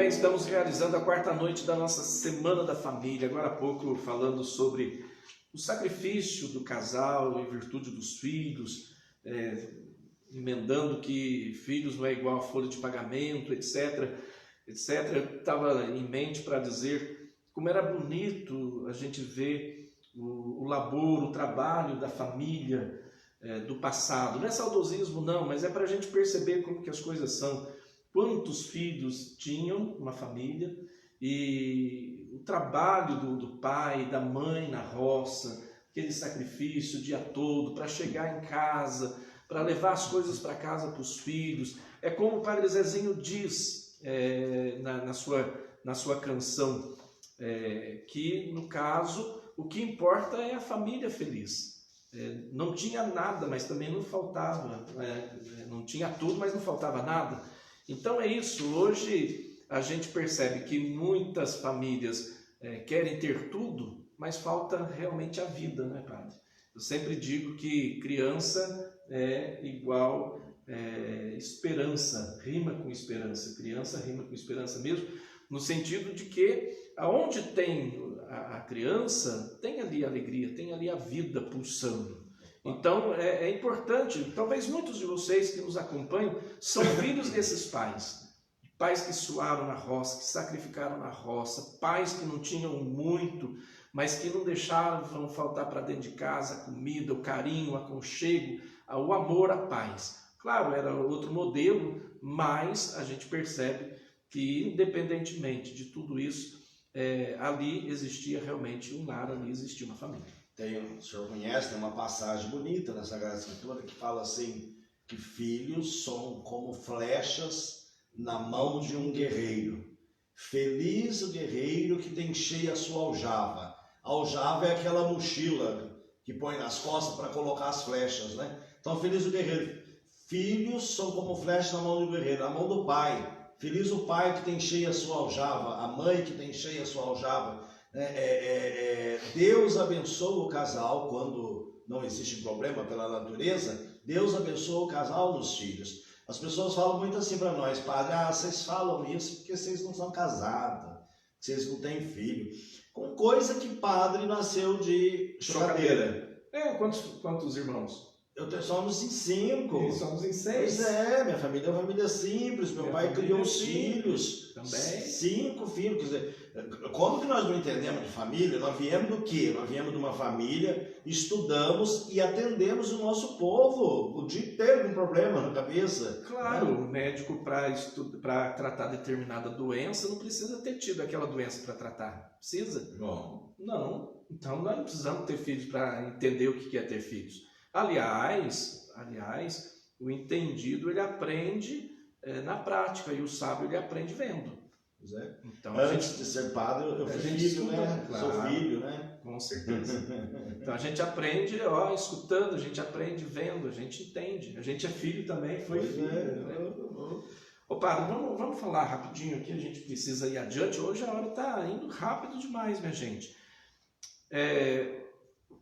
Estamos realizando a 4ª noite da nossa Semana da Família, agora há pouco falando sobre o sacrifício do casal em virtude dos filhos, emendando que filhos não é igual a folha de pagamento, etc. Eu estava em mente para dizer como era bonito a gente ver o labor, o trabalho da família do passado. Não é saudosismo não, mas é para a gente perceber como que as coisas são. Quantos filhos tinham uma família e o trabalho do pai, da mãe na roça, aquele sacrifício o dia todo para chegar em casa, para levar as coisas para casa para os filhos. É como o Padre Zezinho diz na sua canção, que no caso o que importa é a família feliz. Não tinha nada, mas também não faltava, não tinha tudo, mas não faltava nada. Então é isso, hoje a gente percebe que muitas famílias querem ter tudo, mas falta realmente a vida, né, Padre? Eu sempre digo que criança é igual esperança, rima com esperança, criança rima com esperança mesmo, no sentido de que aonde tem a criança, tem ali a alegria, tem ali a vida pulsando. Então é importante, talvez muitos de vocês que nos acompanham são filhos desses pais que suaram na roça, que sacrificaram na roça, pais que não tinham muito, mas que não deixavam faltar para dentro de casa a comida, o carinho, o aconchego, o amor, a paz. Claro, era outro modelo, mas a gente percebe que independentemente de tudo isso, ali existia realmente um lar, ali existia uma família. O senhor conhece, tem uma passagem bonita na Sagrada Escritura que fala assim, que filhos são como flechas na mão de um guerreiro. Feliz o guerreiro que tem cheia a sua aljava. A aljava é aquela mochila que põe nas costas para colocar as flechas, né? Então, feliz o guerreiro. Filhos são como flechas na mão do guerreiro, na mão do pai. Feliz o pai que tem cheia a sua aljava, a mãe que tem cheia a sua aljava. Deus abençoa o casal quando não existe problema pela natureza. Deus abençoa o casal nos filhos. As pessoas falam muito assim para nós, padre, vocês falam isso porque vocês não são casados, vocês não têm filho. Com coisa que padre nasceu de chocadeira. Quantos irmãos? Somos em 5. Somos em 6. Pois é, minha família é uma família simples. Meu pai criou os filhos. Também. 5 filhos. Quer dizer, como que nós não entendemos de família? Nós viemos do quê? Nós viemos de uma família, estudamos e atendemos o nosso povo. O dia inteiro com problema na cabeça. Claro, o médico para tratar determinada doença não precisa ter tido aquela doença para tratar. Precisa? Bom. Não. Então nós não precisamos ter filhos para entender o que é ter filhos. Aliás, o entendido ele aprende na prática e o sábio ele aprende vendo. Pois é. Então, antes de ser padre, eu fui filho, estuda, né? Claro, sou filho, né? Com certeza. Então a gente aprende escutando, a gente aprende vendo, a gente entende. A gente é filho também, foi filho. Né? Ô padre, vamos falar rapidinho aqui, a gente precisa ir adiante. Hoje a hora está indo rápido demais, minha gente.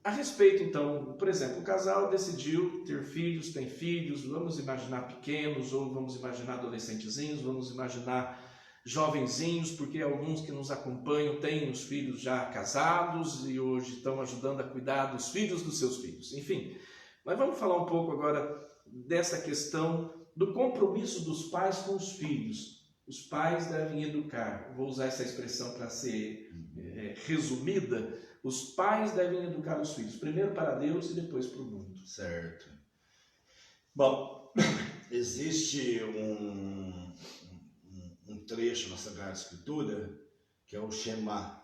A respeito, então, por exemplo, o casal decidiu ter filhos, tem filhos, vamos imaginar pequenos, ou vamos imaginar adolescentezinhos, vamos imaginar jovenzinhos, porque alguns que nos acompanham têm os filhos já casados e hoje estão ajudando a cuidar dos filhos dos seus filhos. Enfim, mas vamos falar um pouco agora dessa questão do compromisso dos pais com os filhos. Os pais devem educar, vou usar essa expressão para ser resumida. Os pais devem educar os filhos, primeiro para Deus e depois para o mundo. Certo. Bom, existe um trecho na Sagrada Escritura que é o Shema.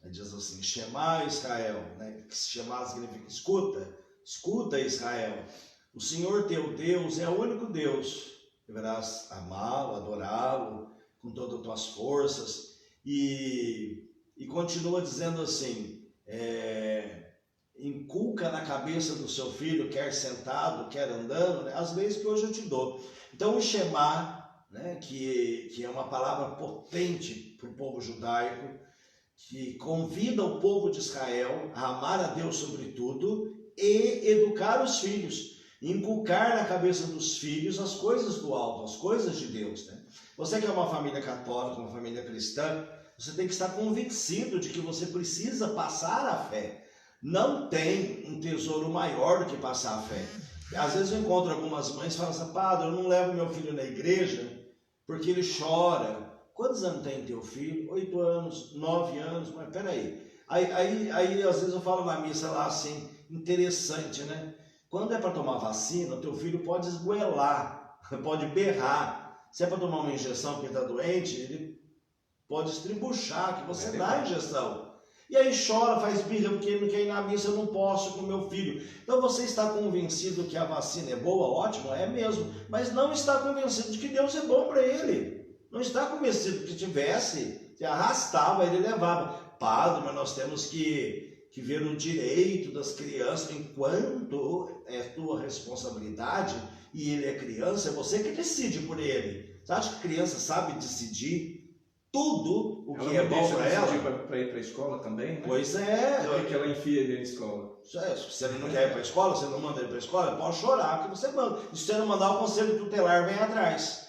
Diz assim, Shema Israel, né? Shema significa escuta Israel. O Senhor teu Deus é o único Deus. Deverás amá-lo, adorá-lo com todas as tuas forças. E continua dizendo assim, inculca na cabeça do seu filho, quer sentado, quer andando, né, as leis que hoje eu te dou. Então o Shema, né, que é uma palavra potente para o povo judaico, que convida o povo de Israel a amar a Deus sobre tudo e educar os filhos, inculcar na cabeça dos filhos as coisas do alto, as coisas de Deus. Né? Você que é uma família católica, uma família cristã, você tem que estar convencido de que você precisa passar a fé. Não tem um tesouro maior do que passar a fé. Às vezes eu encontro algumas mães que falam assim, padre, eu não levo meu filho na igreja porque ele chora. Quantos anos tem teu filho? 8 anos, 9 anos, mas peraí. Aí às vezes eu falo na missa lá assim, interessante, né? Quando é para tomar vacina, o teu filho pode esgoelar, pode berrar. Se é para tomar uma injeção porque está doente, ele pode estribuchar, que você dá a injeção. E aí chora, faz birra, porque ele não quer ir na missa, eu não posso com meu filho. Então você está convencido que a vacina é boa, ótimo, é mesmo. Mas não está convencido de que Deus é bom para ele. Não está convencido que tivesse, que arrastava, ele levava. Padre, mas nós temos que ver o direito das crianças, enquanto é tua responsabilidade, e ele é criança, é você que decide por ele. Você acha que a criança sabe decidir tudo o que é bom para ela? Para ir para a escola também, né? Pois é. Por que ela enfia ele na escola? Se ele não quer ir para a escola, você não manda ele para a escola, pode chorar, que você manda. E se você não mandar, o conselho tutelar vem atrás.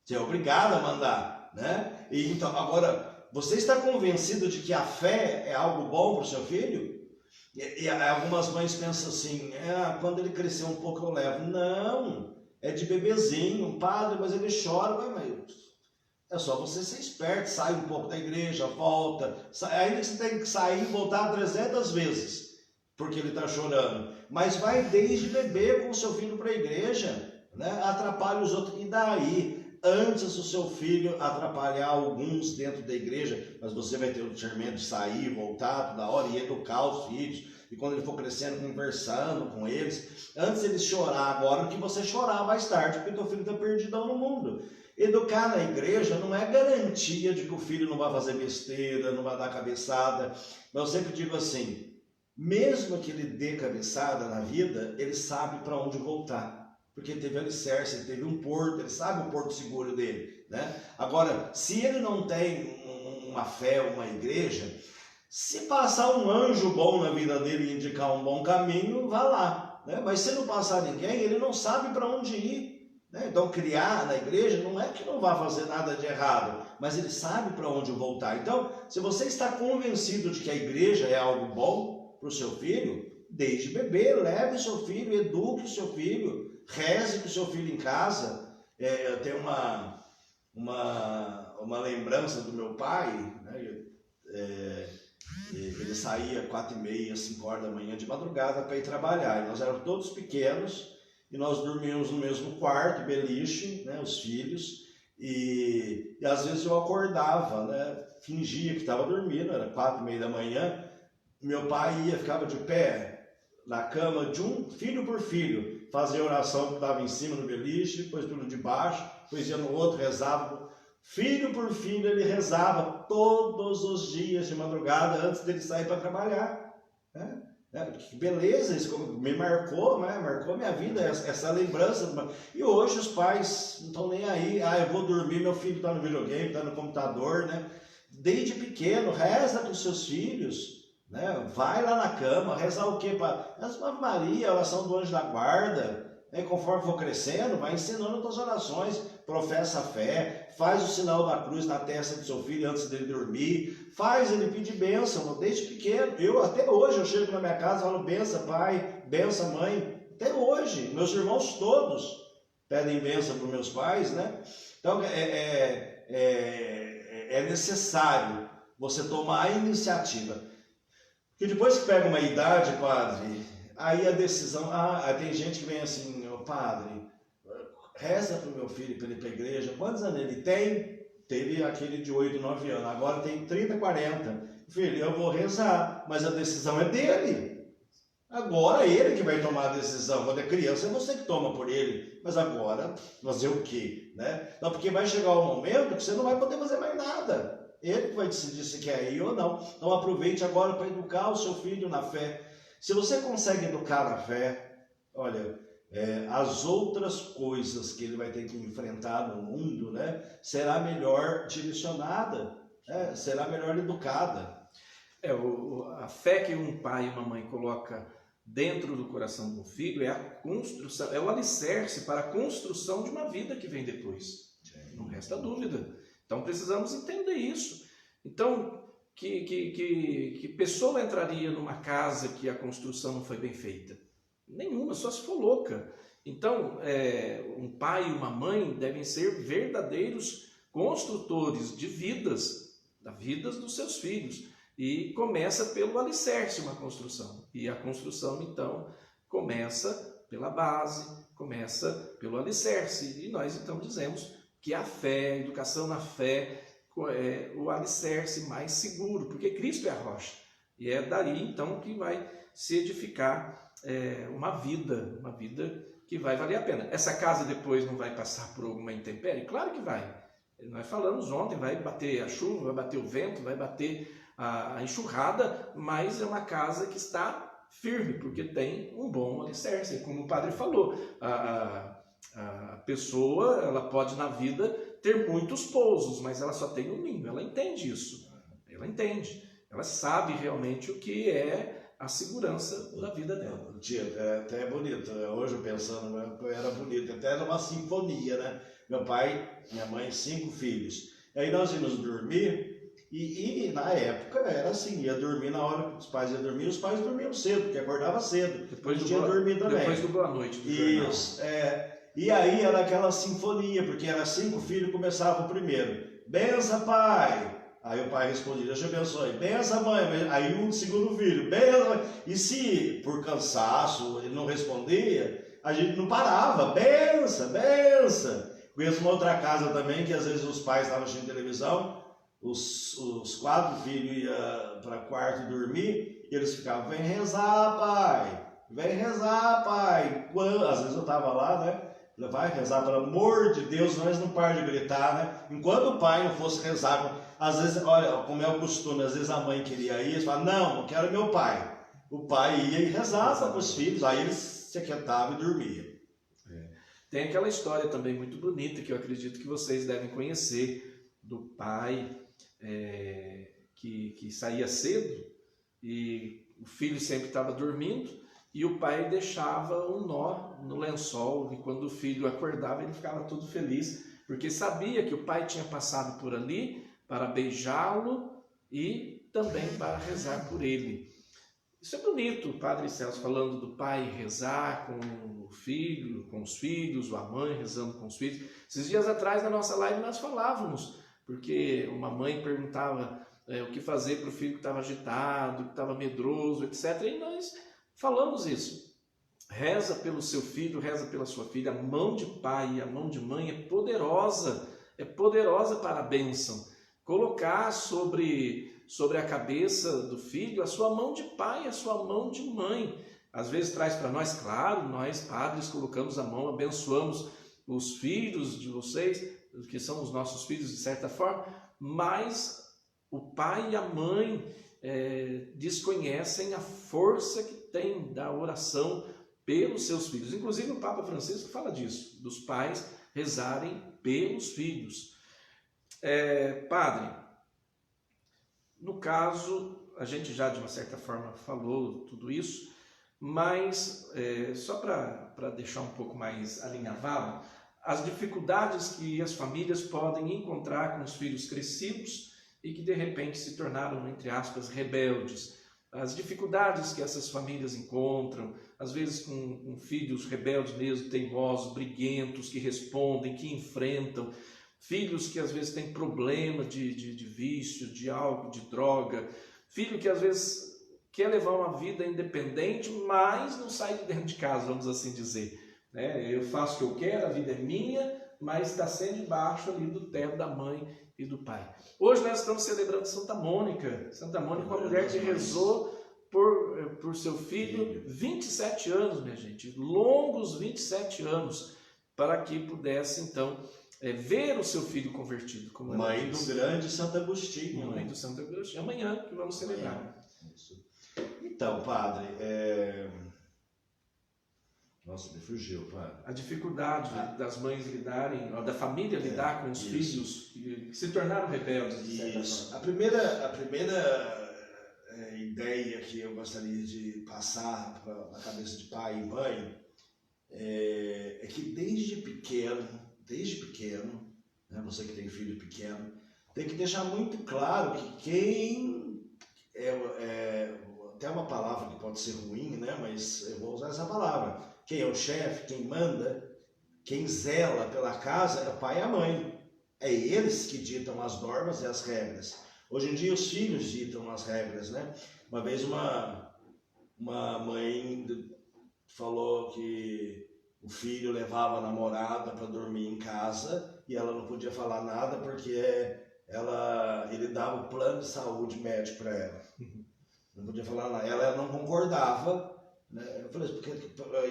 Você é obrigado a mandar, né? E então, agora, você está convencido de que a fé é algo bom para o seu filho? E algumas mães pensam assim, quando ele crescer um pouco eu levo. Não, é de bebezinho, padre, mas ele chora, mas é só você ser esperto, sai um pouco da igreja, volta, ainda você tem que sair e voltar 300 vezes, porque ele está chorando. Mas vai desde bebê com o seu filho para a igreja, né? Atrapalha os outros, e daí? Antes o seu filho atrapalhar alguns dentro da igreja, mas você vai ter o discernimento de sair, voltar toda hora e educar os filhos, e quando ele for crescendo, conversando com eles, antes eles chorar agora do que você chorar mais tarde, porque teu filho está perdidão no mundo. Educar na igreja não é garantia de que o filho não vai fazer besteira, não vai dar cabeçada, mas eu sempre digo assim, mesmo que ele dê cabeçada na vida, ele sabe para onde voltar. Porque ele teve alicerce, ele teve um porto, ele sabe o porto seguro dele, né? Agora, se ele não tem uma fé, uma igreja, se passar um anjo bom na vida dele e indicar um bom caminho, vá lá, né? Mas se não passar ninguém, ele não sabe para onde ir, né? Então, criar na igreja não é que não vá fazer nada de errado, mas ele sabe para onde voltar. Então, se você está convencido de que a igreja é algo bom para o seu filho, desde bebê, leve o seu filho, eduque o seu filho, reze com o seu filho em casa. Eu tenho uma lembrança do meu pai, né? Ele saía 4h30, 5 horas da manhã de madrugada para ir trabalhar, e nós éramos todos pequenos, e nós dormíamos no mesmo quarto, beliche, né, os filhos, e às vezes eu acordava, né, fingia que estava dormindo, era 4h30 da manhã, meu pai ficava de pé na cama de um filho por filho, fazia oração que estava em cima no beliche, depois tudo de baixo, depois ia no outro, rezava, filho por filho ele rezava todos os dias de madrugada antes dele sair para trabalhar, né? Que beleza, isso me marcou, né? Marcou minha vida, essa lembrança. E hoje os pais não estão nem aí, eu vou dormir, meu filho está no videogame, está no computador, né? Desde pequeno, reza com seus filhos, né? Vai lá na cama, rezar o quê? Ave Maria, a oração do anjo da guarda, né? Conforme for crescendo, vai ensinando as orações, professa a fé, faz o sinal da cruz na testa do seu filho antes dele dormir, faz ele pedir bênção desde pequeno. Até hoje eu chego na minha casa e falo benção pai, benção mãe, até hoje, meus irmãos todos pedem bênção para os meus pais, né? Então é necessário você tomar a iniciativa, porque depois que pega uma idade, padre, aí a decisão, tem gente que vem assim, padre, reza para o meu filho para ele ir para a igreja. Quantos anos ele tem? Teve aquele de 8, 9 anos, agora tem 30, 40. Filho, eu vou rezar, mas a decisão é dele. Agora é ele que vai tomar a decisão. Quando é criança é você que toma por ele, mas agora fazer o quê? Né? Não, porque vai chegar um momento que você não vai poder fazer mais nada. Ele que vai decidir se quer ir ou não. Então aproveite agora para educar o seu filho na fé. Se você consegue educar na fé, olha, as outras coisas que ele vai ter que enfrentar no mundo, né, será melhor direcionada, será melhor educada. A fé que um pai e uma mãe coloca dentro do coração do filho é a construção, é o alicerce para a construção de uma vida que vem depois. Sim. Não resta dúvida. Então precisamos entender isso. Então, que pessoa entraria numa casa que a construção não foi bem feita? Nenhuma, só se for louca. Então, um pai e uma mãe devem ser verdadeiros construtores de vidas dos seus filhos. E começa pelo alicerce uma construção. E a construção, então, começa pela base, começa pelo alicerce. E nós, então, dizemos que a fé, a educação na fé, é o alicerce mais seguro, porque Cristo é a rocha. E é daí, então, que vai se edificar uma vida que vai valer a pena. Essa casa depois não vai passar por alguma intempérie? Claro que vai. Nós falamos ontem, vai bater a chuva, vai bater o vento, vai bater a enxurrada, mas é uma casa que está firme, porque tem um bom alicerce. Como o padre falou, a pessoa ela pode na vida ter muitos pousos, mas ela só tem um ninho. Ela entende isso, ela entende, ela sabe realmente o que é a segurança da vida dela. Tia, até é bonito, hoje pensando, era bonito, até era uma sinfonia, né? Meu pai, minha mãe, 5 filhos. Aí nós íamos dormir e na época era assim, ia dormir na hora que os pais iam dormir, os pais dormiam cedo, porque acordava cedo. Depois tinha dormir também. Depois do boa noite. Isso, e aí era aquela sinfonia, porque era 5 filhos, começava o primeiro. Benção, pai! Aí o pai respondia, Deus te abençoe. Benção, mãe. Aí o segundo filho, benção. E se por cansaço ele não respondia, a gente não parava. Benção, benção. Conheço uma outra casa também, que às vezes os pais estavam assistindo televisão, os 4 filhos iam para o quarto dormir, e eles ficavam, vem rezar, pai. Vem rezar, pai. Às vezes eu estava lá, né? Vai rezar, pelo amor de Deus, nós não paramos de gritar, né? Enquanto o pai não fosse rezar, às vezes, olha, como é o costume, às vezes a mãe queria ir, eles falavam, não, eu quero meu pai. O pai ia e rezava para os filhos, aí eles se aquietavam e dormiam. Tem aquela história também muito bonita, que eu acredito que vocês devem conhecer, do pai que saía cedo, e o filho sempre estava dormindo, e o pai deixava um nó no lençol, e quando o filho acordava ele ficava todo feliz, porque sabia que o pai tinha passado por ali para beijá-lo e também para rezar por ele. Isso é bonito, o Padre Celso falando do pai rezar com o filho, com os filhos, ou a mãe rezando com os filhos. Esses dias atrás na nossa live nós falávamos, porque uma mãe perguntava o que fazer para o filho que estava agitado, que estava medroso, etc. E nós falamos isso. Reza pelo seu filho, reza pela sua filha. A mão de pai e a mão de mãe é poderosa para a bênção. Colocar sobre a cabeça do filho a sua mão de pai, a sua mão de mãe. Às vezes traz para nós, claro, nós padres colocamos a mão, abençoamos os filhos de vocês, que são os nossos filhos de certa forma, mas o pai e a mãe desconhecem a força que tem da oração pelos seus filhos. Inclusive o Papa Francisco fala disso, dos pais rezarem pelos filhos. Padre, no caso, a gente já de uma certa forma falou tudo isso, mas só para deixar um pouco mais alinhavado, as dificuldades que as famílias podem encontrar com os filhos crescidos e que de repente se tornaram, entre aspas, rebeldes. As dificuldades que essas famílias encontram, às vezes com filhos rebeldes mesmo, teimosos, briguentos, que respondem, que enfrentam, filhos que às vezes têm problema de vício, de álcool, de droga, filho que às vezes quer levar uma vida independente, mas não sai de dentro de casa, vamos assim dizer. Eu faço o que eu quero, a vida é minha, mas está sempre debaixo ali do teto da mãe e do pai. Hoje nós estamos celebrando Santa Mônica. Santa Mônica, uma mulher que rezou por seu filho 27 anos, minha gente, longos 27 anos, para que pudesse então ver o seu filho convertido. Como mãe do grande Santo Agostinho. Mãe do Santo Agostinho. Amanhã que vamos celebrar. Isso. Então, padre, nossa, me fugiu, padre. A dificuldade das mães lidarem, da família lidar com os filhos que se tornaram rebeldes. Isso. A primeira ideia que eu gostaria de passar na cabeça de pai e mãe é que desde pequeno, né, você que tem filho pequeno, tem que deixar muito claro que quem até uma palavra que pode ser ruim, né, mas eu vou usar essa palavra. Quem é o chefe, quem manda, quem zela pela casa é o pai e a mãe. É eles que ditam as normas e as regras. Hoje em dia os filhos ditam as regras, né? Uma vez uma mãe falou que o filho levava a namorada para dormir em casa e ela não podia falar nada porque ele dava o plano de saúde médico para ela. Não podia falar nada. Ela não concordava. Eu falei,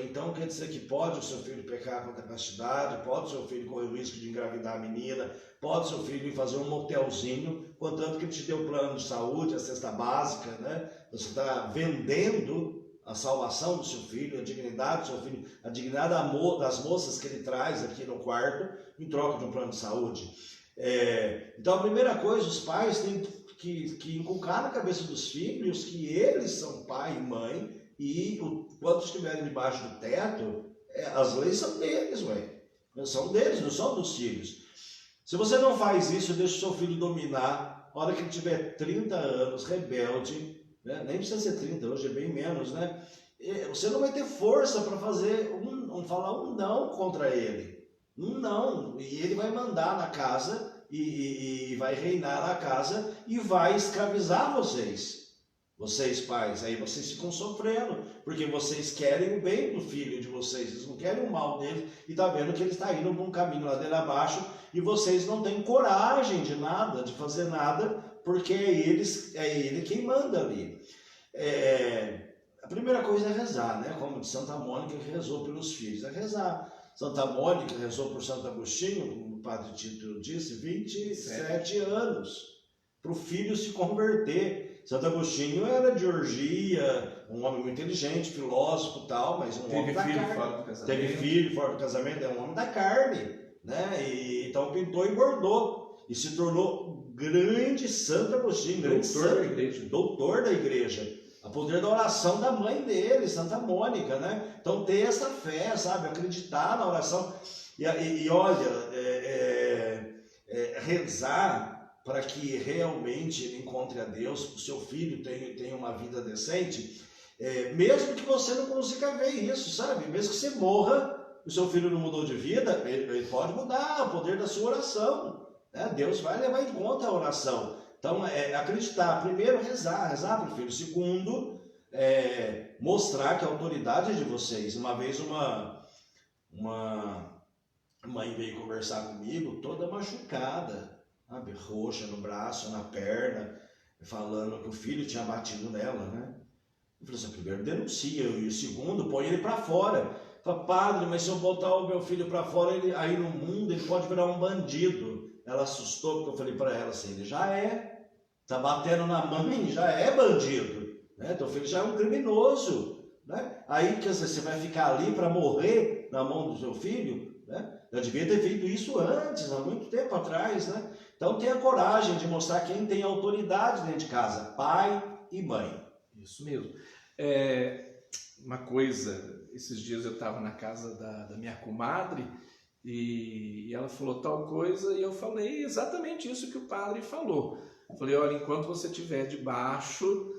então quer dizer que pode o seu filho pecar contra a castidade, pode o seu filho correr o risco de engravidar a menina, pode o seu filho ir fazer um motelzinho, contanto que ele te deu o plano de saúde, a cesta básica, né? Você está vendendo a salvação do seu filho, a dignidade do seu filho, a dignidade das moças que ele traz aqui no quarto, em troca de um plano de saúde. Então a primeira coisa, os pais têm que inculcar na cabeça dos filhos que eles são pai e mãe, e quando estiverem debaixo do teto, as leis são deles, são deles, não são dos filhos. Se você não faz isso, deixa o seu filho dominar, a hora que ele tiver 30 anos, rebelde, né? Nem precisa ser 30, hoje é bem menos, né? Você não vai ter força para fazer falar um não contra ele. Um não, e ele vai mandar na casa e vai reinar na casa e vai escravizar vocês. Vocês pais, aí vocês ficam sofrendo, porque vocês querem o bem do filho de vocês, vocês não querem o mal dele, e tá vendo que ele está indo por um caminho ladeira abaixo, e vocês não têm coragem de nada, de fazer nada, porque é ele quem manda ali. A primeira coisa é rezar, né? Como de Santa Mônica que rezou pelos filhos, é rezar. Santa Mônica rezou por Santo Agostinho, como o Padre Tito disse, 27 anos, para o filho se converter. Santo Agostinho era de orgia, um homem muito inteligente, filósofo e tal, mas um homem da carne. Teve filho fora do casamento, é um homem da carne, né? E então pintou e bordou, e se tornou grande Santo Agostinho, grande doutor da igreja. O poder da oração da mãe dele, Santa Mônica, né? Então ter essa fé, sabe? Acreditar na oração. E olha, rezar para que realmente ele encontre a Deus, o seu filho tenha uma vida decente, mesmo que você não consiga ver isso, sabe? Mesmo que você morra, o seu filho não mudou de vida, ele pode mudar, o poder da sua oração, né? Deus vai levar em conta a oração. Então, acreditar, primeiro rezar para o filho. Segundo, mostrar que a autoridade é de vocês. Uma vez uma mãe veio conversar comigo, toda machucada, sabe? Roxa no braço, na perna, falando que o filho tinha batido nela, né? Eu falei assim, primeiro denuncia, e o segundo, põe ele para fora. Fala, padre, mas se eu botar o meu filho para fora, aí no mundo ele pode virar um bandido. Ela assustou, porque eu falei para ela assim, ele já tá batendo na mãe, já é bandido, né? Teu filho já é um criminoso, né? Aí, quer dizer, você vai ficar ali para morrer na mão do seu filho, né? Eu devia ter feito isso antes, há muito tempo atrás, né? Então tenha coragem de mostrar quem tem autoridade dentro de casa, pai e mãe. Isso mesmo. Uma coisa, esses dias eu estava na casa da minha comadre e ela falou tal coisa e eu falei exatamente isso que o padre falou. Eu falei, olha, enquanto você estiver debaixo,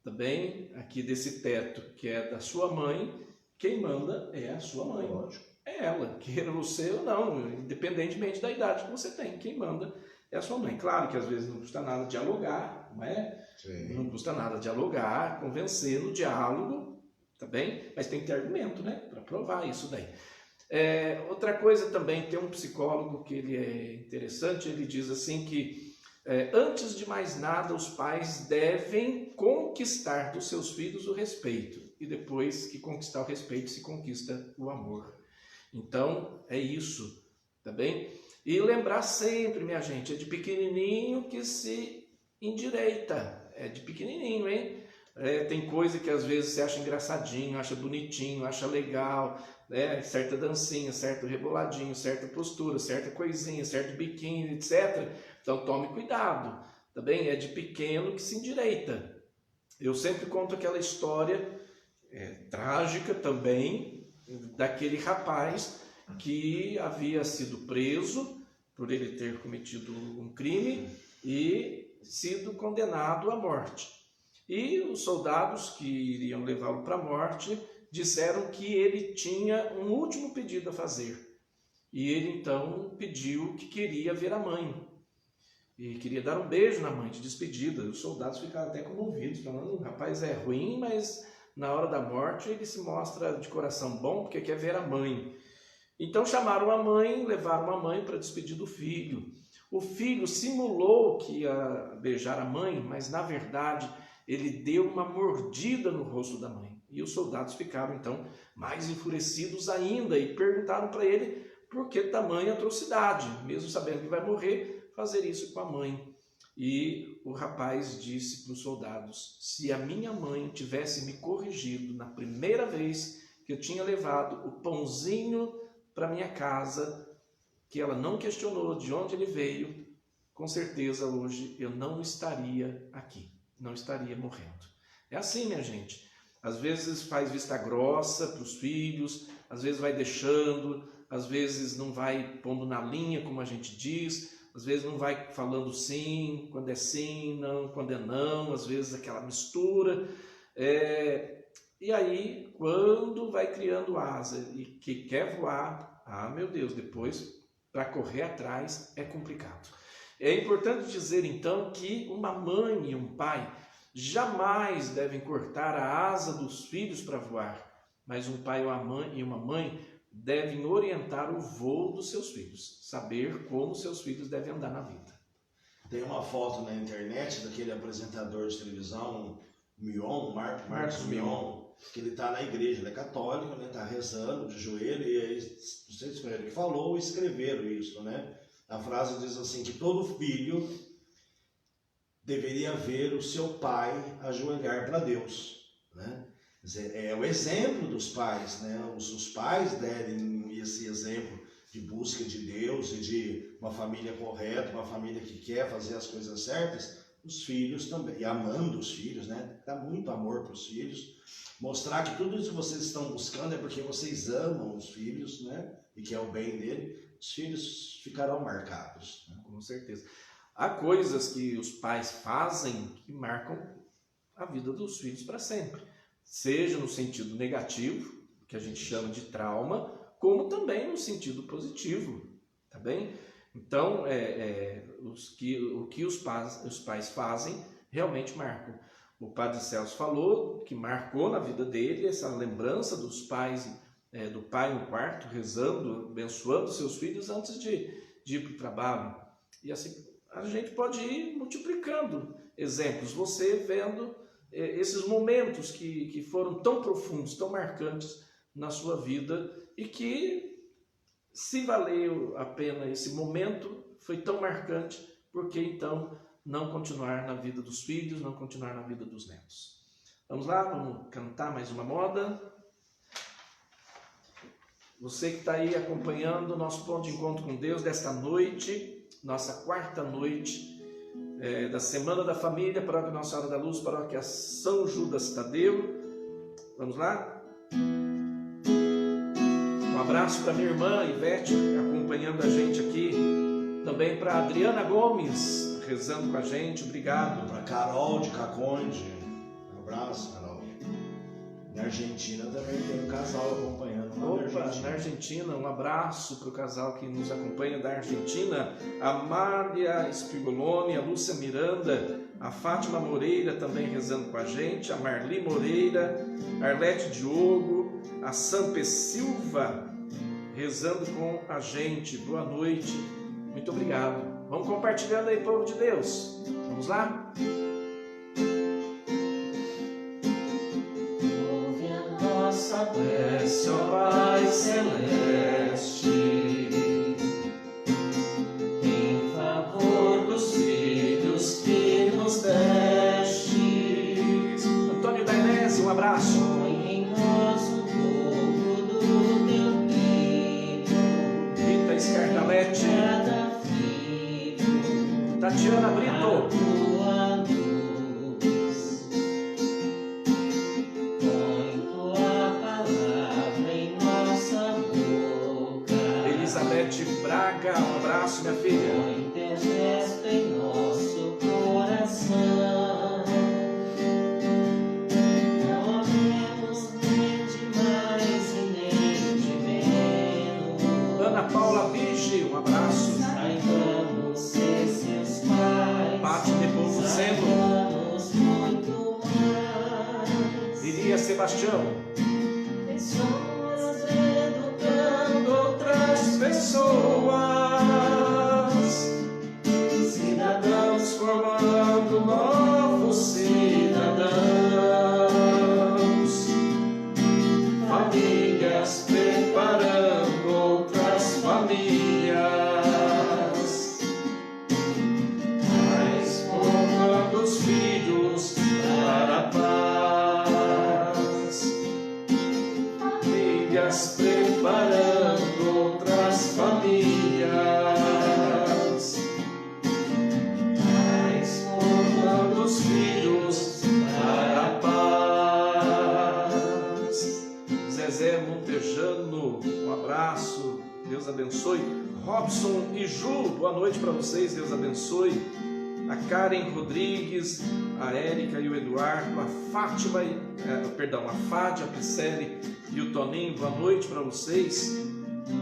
tá bem, aqui desse teto que é da sua mãe, quem manda é a sua mãe. Lógico. É ela, queira você ou não, independentemente da idade que você tem, quem manda é a sua mãe. Claro que às vezes não custa nada dialogar, não é? Sim. Não custa nada dialogar, convencer no diálogo, tá bem? Mas tem que ter argumento, né? Para provar isso daí. Outra coisa também, tem um psicólogo que ele é interessante, ele diz assim que antes de mais nada os pais devem conquistar dos seus filhos o respeito e depois que conquistar o respeito se conquista o amor. Então é isso, tá bem? E lembrar sempre, minha gente, é de pequenininho que se endireita. É de pequenininho, hein? Tem coisa que às vezes você acha engraçadinho, acha bonitinho, acha legal, né? Certa dancinha, certo reboladinho, certa postura, certa coisinha, certo biquinho, etc. Então tome cuidado, tá bem? É de pequeno que se endireita. Eu sempre conto aquela história trágica também, daquele rapaz que havia sido preso por ele ter cometido um crime e sido condenado à morte. E os soldados que iriam levá-lo para a morte disseram que ele tinha um último pedido a fazer. E ele então pediu que queria ver a mãe. E queria dar um beijo na mãe de despedida. Os soldados ficaram até comovidos, falando, o rapaz é ruim, mas na hora da morte ele se mostra de coração bom porque quer ver a mãe. Então chamaram a mãe, levaram a mãe para despedir do filho. O filho simulou que ia beijar a mãe, mas na verdade ele deu uma mordida no rosto da mãe. E os soldados ficaram então mais enfurecidos ainda e perguntaram para ele por que tamanha atrocidade, mesmo sabendo que vai morrer, fazer isso com a mãe. E o rapaz disse para os soldados, se a minha mãe tivesse me corrigido na primeira vez que eu tinha levado o pãozinho para minha casa, que ela não questionou de onde ele veio, com certeza hoje eu não estaria aqui, não estaria morrendo. É assim, minha gente. Às vezes faz vista grossa para os filhos, às vezes vai deixando, às vezes não vai pondo na linha, como a gente diz, às vezes não vai falando sim, quando é sim, não, quando é não, às vezes aquela mistura. E aí, quando vai criando asa e que quer voar, meu Deus, depois para correr atrás é complicado. É importante dizer então que uma mãe e um pai jamais devem cortar a asa dos filhos para voar, mas um pai e uma mãe devem orientar o voo dos seus filhos, saber como seus filhos devem andar na vida. Tem uma foto na internet daquele apresentador de televisão, Marcos Mion, que ele está na igreja, ele é católico, né? Está rezando de joelho, e aí, não sei se foi ele que falou ou escreveram isso, né? A frase diz assim, que todo filho deveria ver o seu pai ajoelhar para Deus, né? É o exemplo dos pais, né? Os pais derem esse exemplo de busca de Deus e de uma família correta, uma família que quer fazer as coisas certas, os filhos também, e amando os filhos, né? Dar muito amor para os filhos, mostrar que tudo isso que vocês estão buscando é porque vocês amam os filhos, né? E que é o bem dele, os filhos ficarão marcados, né? Com certeza. Há coisas que os pais fazem que marcam a vida dos filhos para sempre, seja no sentido negativo, que a gente chama de trauma, como também no sentido positivo, tá bem? Então, o que os pais fazem realmente marcam. O Padre Celso falou que marcou na vida dele essa lembrança dos pais, do pai no quarto, rezando, abençoando seus filhos antes de ir para o trabalho. E assim, a gente pode ir multiplicando exemplos, você vendo esses momentos que foram tão profundos, tão marcantes na sua vida e que, se valeu a pena esse momento, foi tão marcante, porque então não continuar na vida dos filhos, não continuar na vida dos netos. Vamos lá, vamos cantar mais uma moda. Você que está aí acompanhando o nosso ponto de encontro com Deus desta noite, nossa quarta noite da Semana da Família, Paróquia Nossa Senhora da Luz, Paróquia São Judas Tadeu. Vamos lá? Um abraço para minha irmã Ivete, acompanhando a gente aqui. Também para Adriana Gomes, rezando com a gente. Obrigado. Para Carol de Caconde. Um abraço, Carol. Na Argentina também tem um casal acompanhando. Opa, na Argentina, um abraço para o casal que nos acompanha da Argentina. A Mária Spigoloni, a Lúcia Miranda, a Fátima Moreira também rezando com a gente, a Marli Moreira, a Arlete Diogo, a Sampe Silva rezando com a gente. Boa noite, muito obrigado. Vamos compartilhando aí, povo de Deus. Vamos lá? Ouve a nossa prece, ó Pai Celeste, em favor dos filhos que nos deste. Antônio Dainese, um abraço. Põe em nós o fogo do teu grito. Rita Scartalete, Cada filho Tatiana a Brito, tua luz. Põe tua palavra em nossa boca. Elizabeth Braga, um abraço, minha filha. Põe teu gesto em nosso coração. Não amemos nem de mais e nem de menos. Ana Paula Bige, um abraço. Saibamos ser seus pais. Pati de Povo Sendo, Saibamos muito mais. Iria Sebastião, Pessoas educando outras pessoas, cidadãos formando novos cidadãos, famílias preparando outras famílias, formando os filhos para a paz, famílias preparando outras famílias, formando os filhos para a paz. Zezé Montejano, um abraço, Deus abençoe. Robson e Ju, boa noite para vocês, Deus abençoe. A Karen Rodrigues, a Érica e o Eduardo, a Fátima, a Fádia Picelli e o Toninho, boa noite para vocês.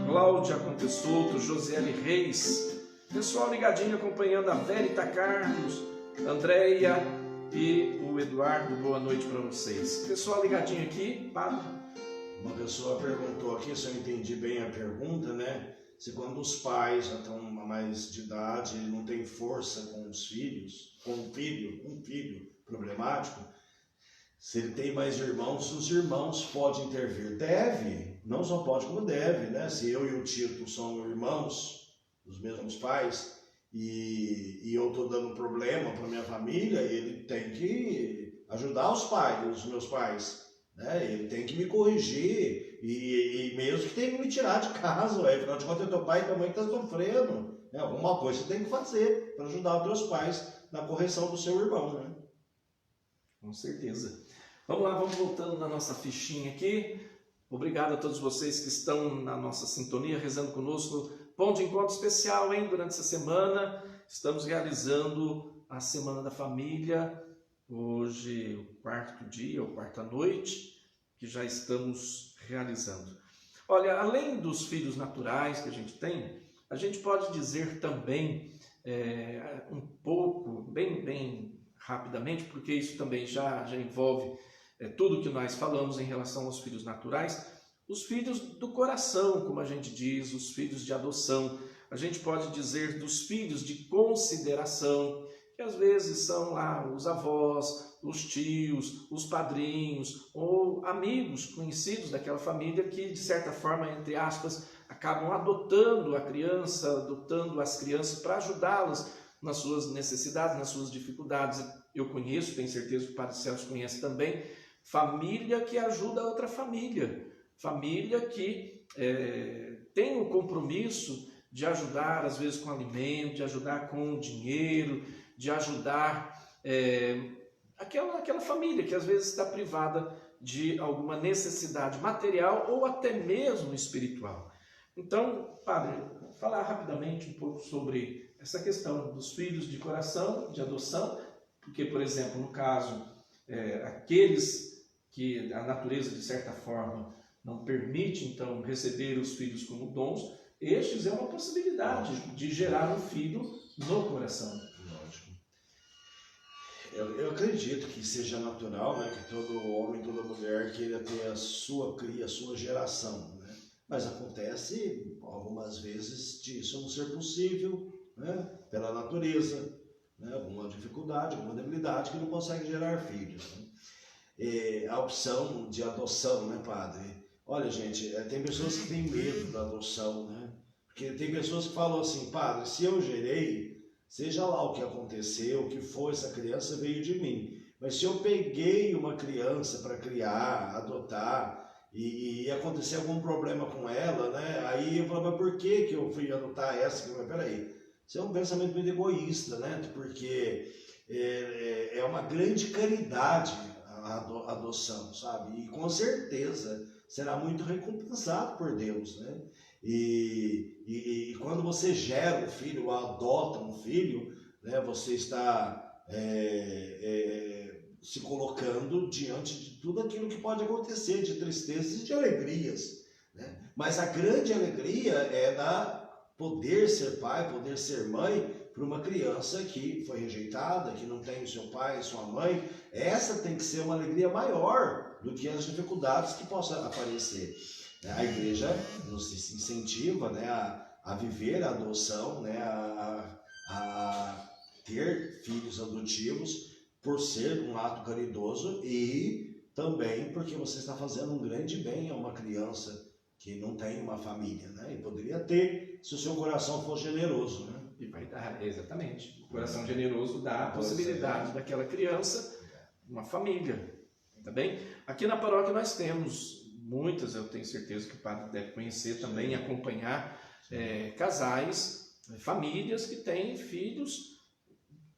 Cláudia Contessoto, Josiele Reis, pessoal ligadinho acompanhando, a Verita Carlos, Andréia e o Eduardo, boa noite para vocês. Pessoal ligadinho aqui, padre. Uma pessoa perguntou aqui, se eu entendi bem a pergunta, né? Se quando os pais já estão mais de idade, ele não tem força com os filhos, com um filho problemático, se ele tem mais irmãos, os irmãos podem intervir. Deve, não só pode como deve, né? Se eu e o Tito somos irmãos dos mesmos pais e eu estou dando problema para minha família, ele tem que ajudar os meus pais. Ele tem que me corrigir e mesmo que tenha que me tirar de casa, afinal de contas é teu pai e tua mãe que estão sofrendo. Alguma coisa você tem que fazer para ajudar os teus pais na correção do seu irmão, né? Com certeza. Vamos lá, vamos voltando na nossa fichinha aqui. Obrigado a todos vocês que estão na nossa sintonia, rezando conosco. Ponto de encontro especial, hein? Durante essa semana, estamos realizando a Semana da Família. Hoje, o quarto dia, ou quarta noite, que já estamos realizando. Olha, além dos filhos naturais que a gente pode dizer também um pouco, bem rapidamente, porque isso também já envolve tudo que nós falamos em relação aos filhos naturais, os filhos do coração, como a gente diz, os filhos de adoção. A gente pode dizer dos filhos de consideração, que às vezes são lá os avós, os tios, os padrinhos ou amigos conhecidos daquela família que, de certa forma, entre aspas, acabam adotando a criança, adotando as crianças para ajudá-las nas suas necessidades, nas suas dificuldades. Eu conheço, tenho certeza que o Padre Celso conhece também, família que ajuda a outra família, família que tem um compromisso de ajudar, às vezes com alimento, de ajudar com dinheiro, de ajudar aquela família que às vezes está privada de alguma necessidade material ou até mesmo espiritual. Então, Padre, falar rapidamente um pouco sobre essa questão dos filhos de coração, de adoção, porque, por exemplo, no caso, aqueles que a natureza, de certa forma, não permite, então, receber os filhos como dons, estes é uma possibilidade de gerar um filho no coração. Lógico. Eu acredito que seja natural, né, que todo homem, toda mulher queira ter a sua cria, a sua geração, né? Mas acontece algumas vezes disso não ser possível, né, pela natureza, né, alguma dificuldade, alguma debilidade que não consegue gerar filhos, né? A opção de adoção, né, Padre? Olha, gente, tem pessoas que têm medo da adoção, né? Porque tem pessoas que falam assim, Padre, se eu gerei, seja lá o que aconteceu, o que foi, essa criança veio de mim. Mas se eu peguei uma criança para criar, adotar, e acontecer algum problema com ela, né? Aí eu falo, mas por que eu fui adotar essa? Mas peraí, isso é um pensamento muito egoísta, né? Porque é uma grande caridade a adoção, sabe? E com certeza será muito recompensado por Deus, né? E quando você gera um filho ou adota um filho, né, você está se colocando diante de tudo aquilo que pode acontecer, de tristezas e de alegrias, né? Mas a grande alegria é poder ser pai, poder ser mãe para uma criança que foi rejeitada, que não tem o seu pai, sua mãe. Essa tem que ser uma alegria maior do que as dificuldades que possam aparecer. A igreja nos incentiva, né, a viver a adoção, né, a ter filhos adotivos por ser um ato caridoso e também porque você está fazendo um grande bem a uma criança que não tem uma família, né? E poderia ter se o seu coração for generoso, né? E vai dar, exatamente. O coração generoso dá a possibilidade daquela criança uma família, tá bem? Aqui na paróquia nós temos muitas, eu tenho certeza que o padre deve conhecer também, acompanhar casais, famílias que têm filhos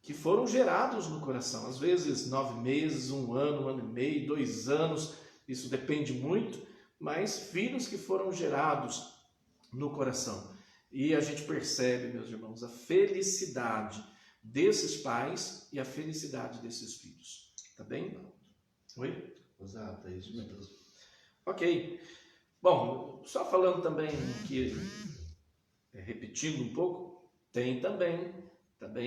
que foram gerados no coração. Às vezes 9 meses, 1 ano, 1 ano e meio, 2 anos, isso depende muito, mas filhos que foram gerados no coração. E a gente percebe, meus irmãos, a felicidade desses pais e a felicidade desses filhos. Tá bem? Oi? Exato, é isso mesmo. Ok. Bom, só falando também aqui, repetindo um pouco, tem também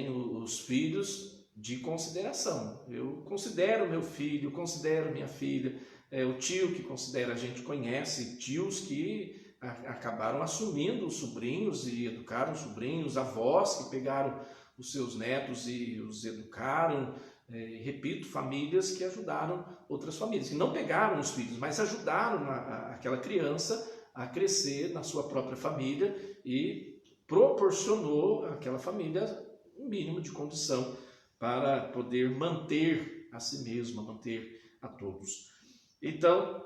os filhos de consideração. Eu considero meu filho, considero minha filha, o tio que considera, a gente conhece tios que acabaram assumindo os sobrinhos e educaram os sobrinhos, avós que pegaram os seus netos e os educaram, repito, famílias que ajudaram outras famílias, que não pegaram os filhos, mas ajudaram aquela criança a crescer na sua própria família e proporcionou àquela família um mínimo de condição para poder manter a si mesma, manter a todos. Então,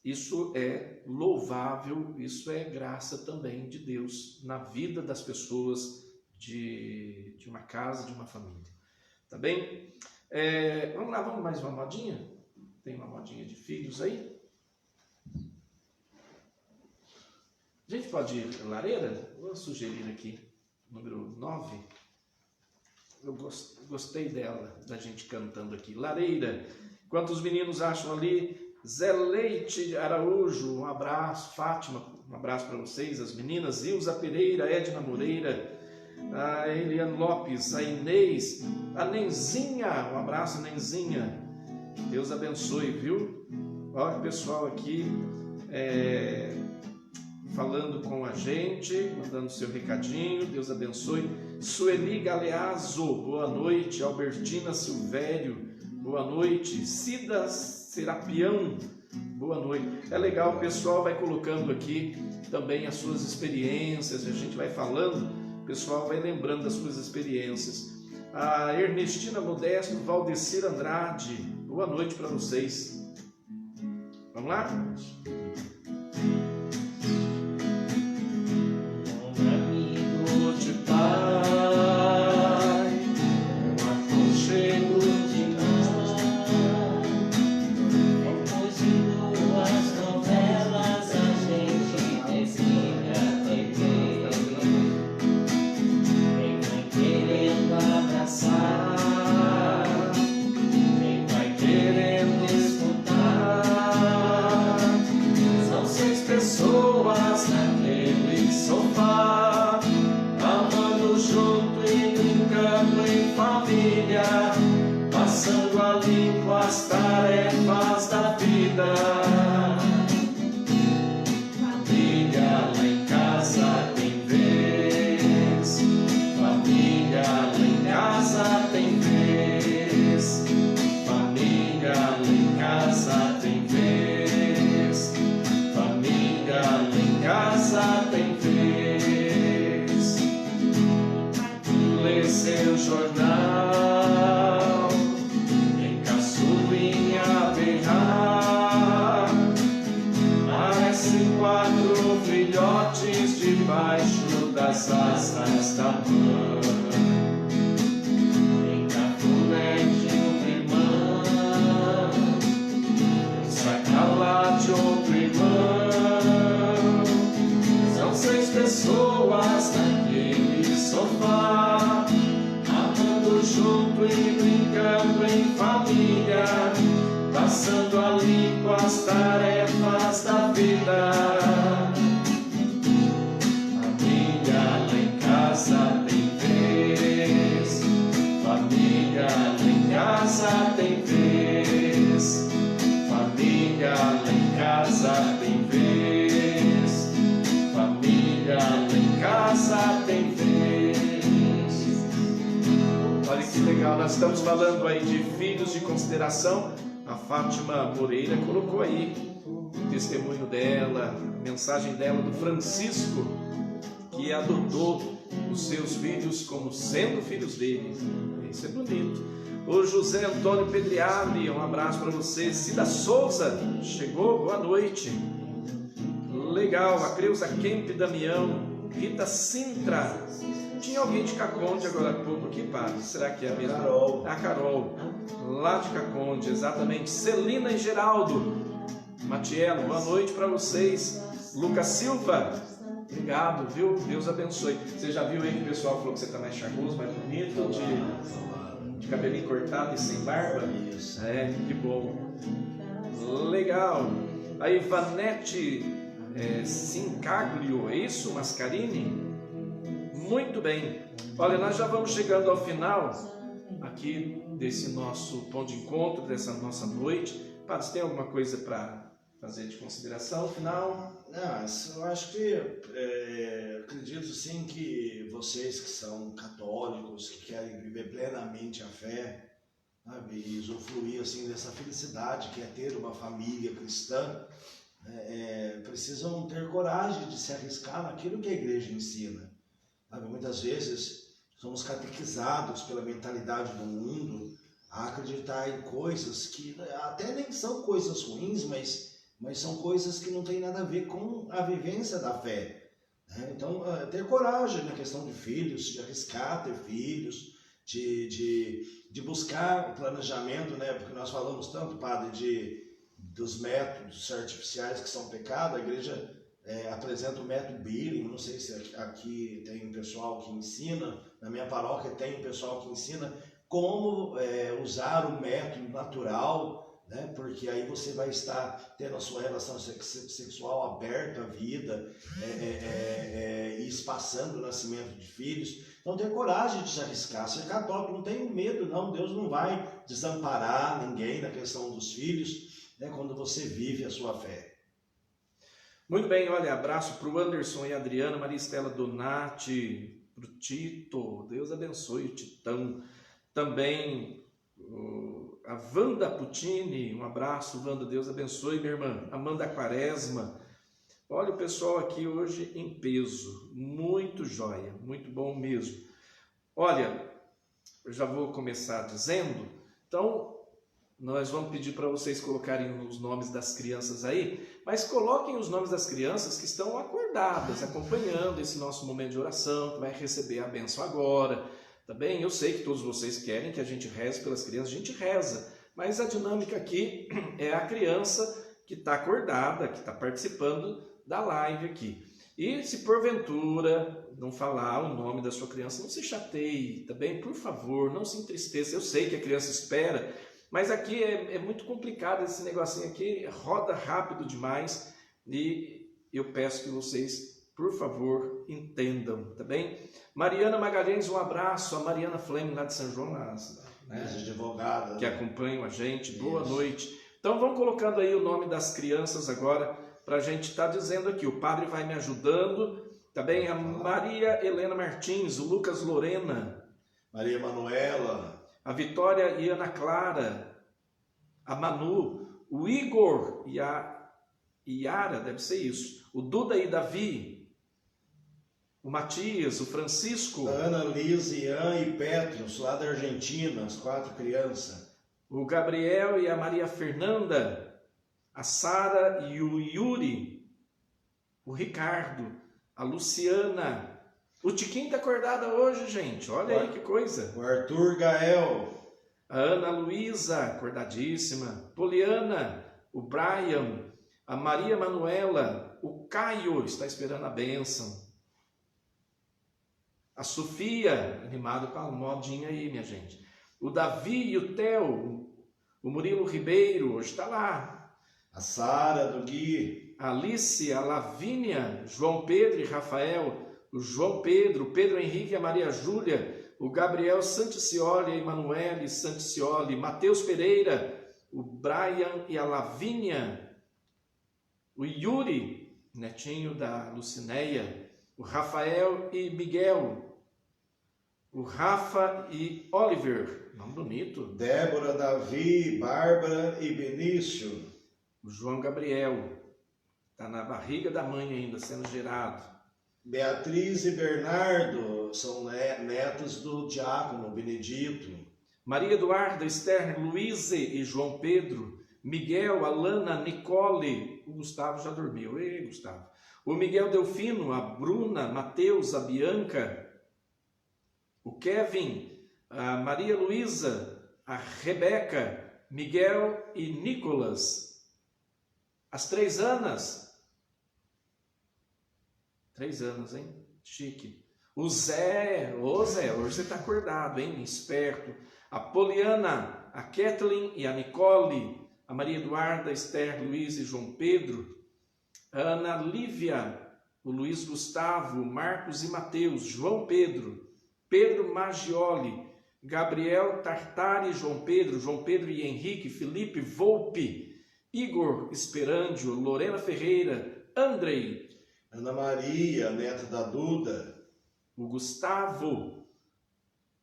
isso é louvável, isso é graça também de Deus na vida das pessoas de uma casa, de uma família. Tá bem? Vamos lá, vamos mais uma modinha? Tem uma modinha de filhos aí? A gente pode ir Lareira? Vou sugerir aqui, número 9. Eu gostei dela, da gente cantando aqui. Lareira. Enquanto os meninos acham ali, Zé Leite Araújo, um abraço. Fátima, um abraço para vocês. As meninas, Ilza Pereira, Edna Moreira, a Eliane Lopes, a Inês, a Nenzinha, um abraço, Nenzinha. Deus abençoe, viu? Olha o pessoal aqui falando com a gente, mandando seu recadinho. Deus abençoe. Sueli Galeazzo, boa noite. Albertina Silvério, boa noite. Cida Serapião, boa noite. É legal, o pessoal vai colocando aqui também as suas experiências, a gente vai falando, o pessoal vai lembrando das suas experiências. A Ernestina Modesto, Valdecir Andrade, boa noite para vocês. Vamos lá? Passando a limpo as tarefas da vida. Família lá em casa tem vez. Família lá em casa tem vez. Família lá em casa tem vez. Família lá em casa tem vez. Lê seu jornal. Filhotes debaixo das asas da mãe. Em cafuné de uma irmã, sacala de outro irmão. São 6 pessoas naquele sofá, amando junto e brincando em família, passando a limpo as tarefas da vida. Tem vez, família lá em casa tem vez, família lá em casa tem vez. Olha que legal, nós estamos falando aí de filhos de consideração. A Fátima Moreira colocou aí o testemunho dela, a mensagem dela do Francisco, que adotou os seus filhos como sendo filhos dele. Isso é bonito. O José Antônio Pedriali, um abraço para você. Cida Souza, chegou, boa noite. Legal, a Creuza Kemp Damião, Rita Sintra. Tinha alguém de Caconde agora há pouco aqui, padre? Será que é a mesma? Carol. A Carol, lá de Caconde, exatamente. Celina e Geraldo. Matielo, boa noite para vocês. Lucas Silva, obrigado, viu? Deus abençoe. Você já viu aí que o pessoal falou que você está mais charmoso, mais bonito, de cabelinho cortado e sem barba? Isso. Que bom. Legal. A Ivanete Sincaglio, é isso, Mascarini? Muito bem. Olha, nós já vamos chegando ao final aqui desse nosso ponto de encontro, dessa nossa noite. Padre, você tem alguma coisa para fazer de consideração final? Não, eu acho que acredito sim que vocês que são católicos, que querem viver plenamente a fé, sabe, e usufruir assim dessa felicidade que é ter uma família cristã, precisam ter coragem de se arriscar naquilo que a igreja ensina. Sabe, muitas vezes somos catequizados pela mentalidade do mundo a acreditar em coisas que até nem são coisas ruins, mas são coisas que não têm nada a ver com a vivência da fé. Então, ter coragem na questão de filhos, de arriscar ter filhos, de buscar o planejamento, né? Porque nós falamos tanto, padre, dos métodos artificiais que são pecado. A igreja apresenta o método Billing. Não sei se aqui tem um pessoal que ensina, na minha paróquia tem um pessoal que ensina como usar o método natural, né? Porque aí você vai estar tendo a sua relação sexual aberta à vida, e espaçando o nascimento de filhos. Então tenha coragem de se arriscar, ser católico, não tenha medo não, Deus não vai desamparar ninguém na questão dos filhos, né, quando você vive a sua fé. Muito bem, olha, abraço para o Anderson e a Adriana, Maria Estela Donati, para o Tito, Deus abençoe o Titão. Também a Wanda Putini, um abraço, Wanda, Deus abençoe, minha irmã. Amanda Quaresma, olha o pessoal aqui hoje em peso, muito joia, muito bom mesmo. Olha, eu já vou começar dizendo, então nós vamos pedir para vocês colocarem os nomes das crianças aí, mas coloquem os nomes das crianças que estão acordadas, acompanhando esse nosso momento de oração, que vai receber a bênção agora. Tá bem? Eu sei que todos vocês querem que a gente reze pelas crianças, a gente reza, mas a dinâmica aqui é a criança que está acordada, que está participando da live aqui. E se porventura não falar o nome da sua criança, não se chateie, tá bem? Por favor, não se entristeça. Eu sei que a criança espera, mas aqui é muito complicado esse negocinho aqui, roda rápido demais e eu peço que vocês, por favor, entendam, tá bem? Mariana Magalhães, um abraço. A Mariana Flemme, lá de São João, né, advogada, que acompanham a gente. Boa noite. Então, vamos colocando aí o nome das crianças agora, para a gente estar dizendo aqui. O padre vai me ajudando, tá bem? A Maria Helena Martins, o Lucas Lorena, Maria Manuela, a Vitória e Ana Clara, a Manu, o Igor e a Yara, deve ser isso, o Duda e Davi, o Matias, o Francisco, a Ana Liz, Ian e Petrus, lá da Argentina, as 4 crianças, o Gabriel e a Maria Fernanda, a Sara e o Yuri, o Ricardo, a Luciana, o Tiquinho está acordada hoje, gente, olha aí que coisa. O Arthur Gael, a Ana Luísa, acordadíssima, Poliana, o Brian, a Maria Manuela, o Caio, está esperando a bênção, a Sofia, animado com a modinha aí, minha gente, o Davi e o Theo, o Murilo Ribeiro, hoje está lá, a Sara do Gui, a Alice, a Lavínia, João Pedro e Rafael, o João Pedro, o Pedro Henrique e a Maria Júlia, o Gabriel Santicioli, a Emanuele Santicioli, Matheus Pereira, o Brian e a Lavínia, o Yuri, netinho da Lucinéia, o Rafael e Miguel, o Rafa e Oliver, nome bonito, Débora, Davi, Bárbara e Benício, o João Gabriel, está na barriga da mãe ainda, sendo gerado, Beatriz e Bernardo, são netos do diácono Benedito, Maria Eduarda, Esther, Luíse e João Pedro, Miguel, Alana, Nicole, o Gustavo já dormiu, ei Gustavo, o Miguel Delfino, a Bruna, Mateus, a Bianca, o Kevin, a Maria Luísa, a Rebeca, Miguel e Nicolas, as 3 Anas, 3 anos, hein? Chique. O Zé, hoje você está acordado, hein? Esperto. A Poliana, a Kathleen e a Nicole, a Maria Eduarda, Esther, Luiz e João Pedro, a Ana Lívia, o Luiz Gustavo, Marcos e Mateus, João Pedro, Pedro Maggioli, Gabriel Tartari, João Pedro e Henrique, Felipe Volpe, Igor Esperandio, Lorena Ferreira, Andrei, Ana Maria, neta da Duda, o Gustavo,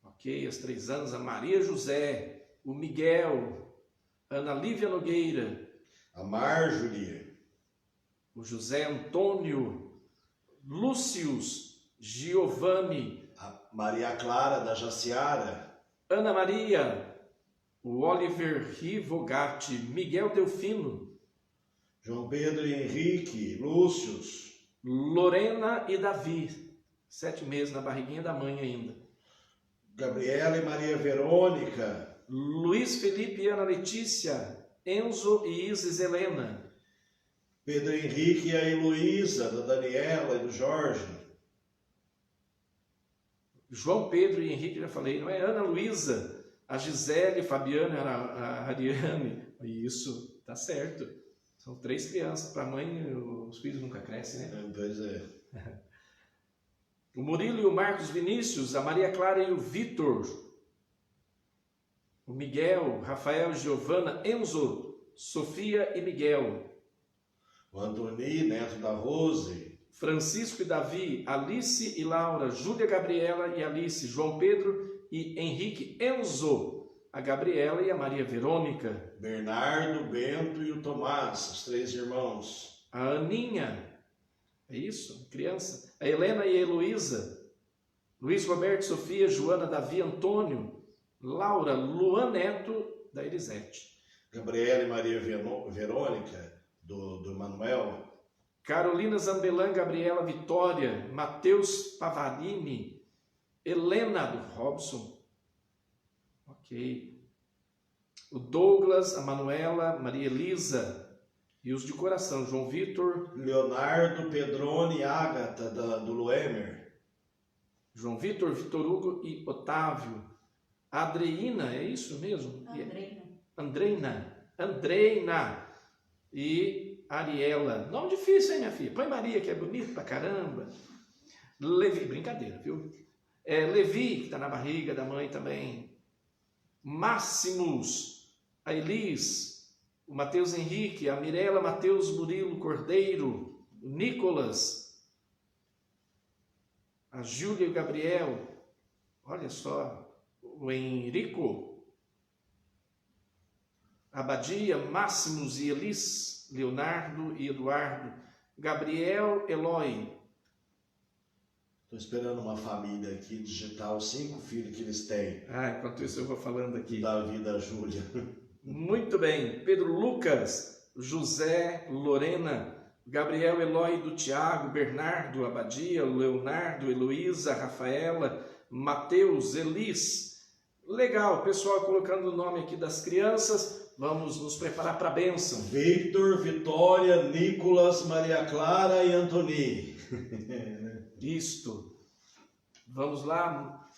ok, as 3 anos, a Maria José, o Miguel, Ana Lívia Nogueira, a Marjorie, o José Antônio, Lúcius, Giovanni, a Maria Clara da Jaciara, Ana Maria, o Oliver Rivogatti, Miguel Delfino, João Pedro e Henrique, Lúcius, Lorena e Davi, 7 meses na barriguinha da mãe ainda. Gabriela e Maria Verônica. Luiz Felipe e Ana Letícia, Enzo e Isis Helena. Pedro Henrique e a Heloísa, da Daniela e do Jorge. João Pedro e Henrique, já falei, não é? Ana Luísa, a Gisele, Fabiana, a Ariane. Isso, tá certo. São 3 crianças. Para a mãe, os filhos nunca crescem, né? Pois é. O Murilo e o Marcos Vinícius, a Maria Clara e o Vitor. O Miguel, Rafael, Giovana, Enzo, Sofia e Miguel. O Antoni, neto da Rose. Francisco e Davi, Alice e Laura, Júlia, Gabriela e Alice, João Pedro e Henrique, Enzo, a Gabriela e a Maria Verônica. Bernardo, Bento e o Tomás, os 3 irmãos. A Aninha, é isso? Criança. A Helena e a Heloísa. Luiz Roberto, Sofia, Joana, Davi, Antônio. Laura, Luan Neto, da Elisete. Gabriela e Maria Verônica, do Manuel. Carolina Zambellan, Gabriela Vitória, Matheus Pavarini, Helena do Robson. Ok. O Douglas, a Manuela, Maria Elisa e os de coração, João Vitor. Leonardo, Pedrone e Ágata, do Luemer. João Vitor, Vitor Hugo e Otávio. Adreina, é isso mesmo? Andreina e Ariela. Nome difícil, hein, minha filha? Põe Maria, que é bonito pra caramba. Levi, brincadeira, viu? Levi, que está na barriga da mãe também. Máximos, a Elis, o Matheus Henrique, a Mirela, Matheus Murilo Cordeiro, o Nicolas, a Júlia e o Gabriel, olha só, o Henrico, a Abadia, Máximos e Elis, Leonardo e Eduardo, Gabriel, Eloy. Estou esperando uma família aqui digitar os 5 filhos que eles têm. Enquanto isso eu vou falando aqui. Davi, da Júlia. Muito bem. Pedro Lucas, José, Lorena, Gabriel, Eloy do Tiago, Bernardo, Abadia, Leonardo, Heloísa, Rafaela, Mateus, Elis. Legal, pessoal colocando o nome aqui das crianças. Vamos nos preparar para a bênção. Victor, Vitória, Nicolas, Maria Clara e Antoni. Isto. Vamos lá.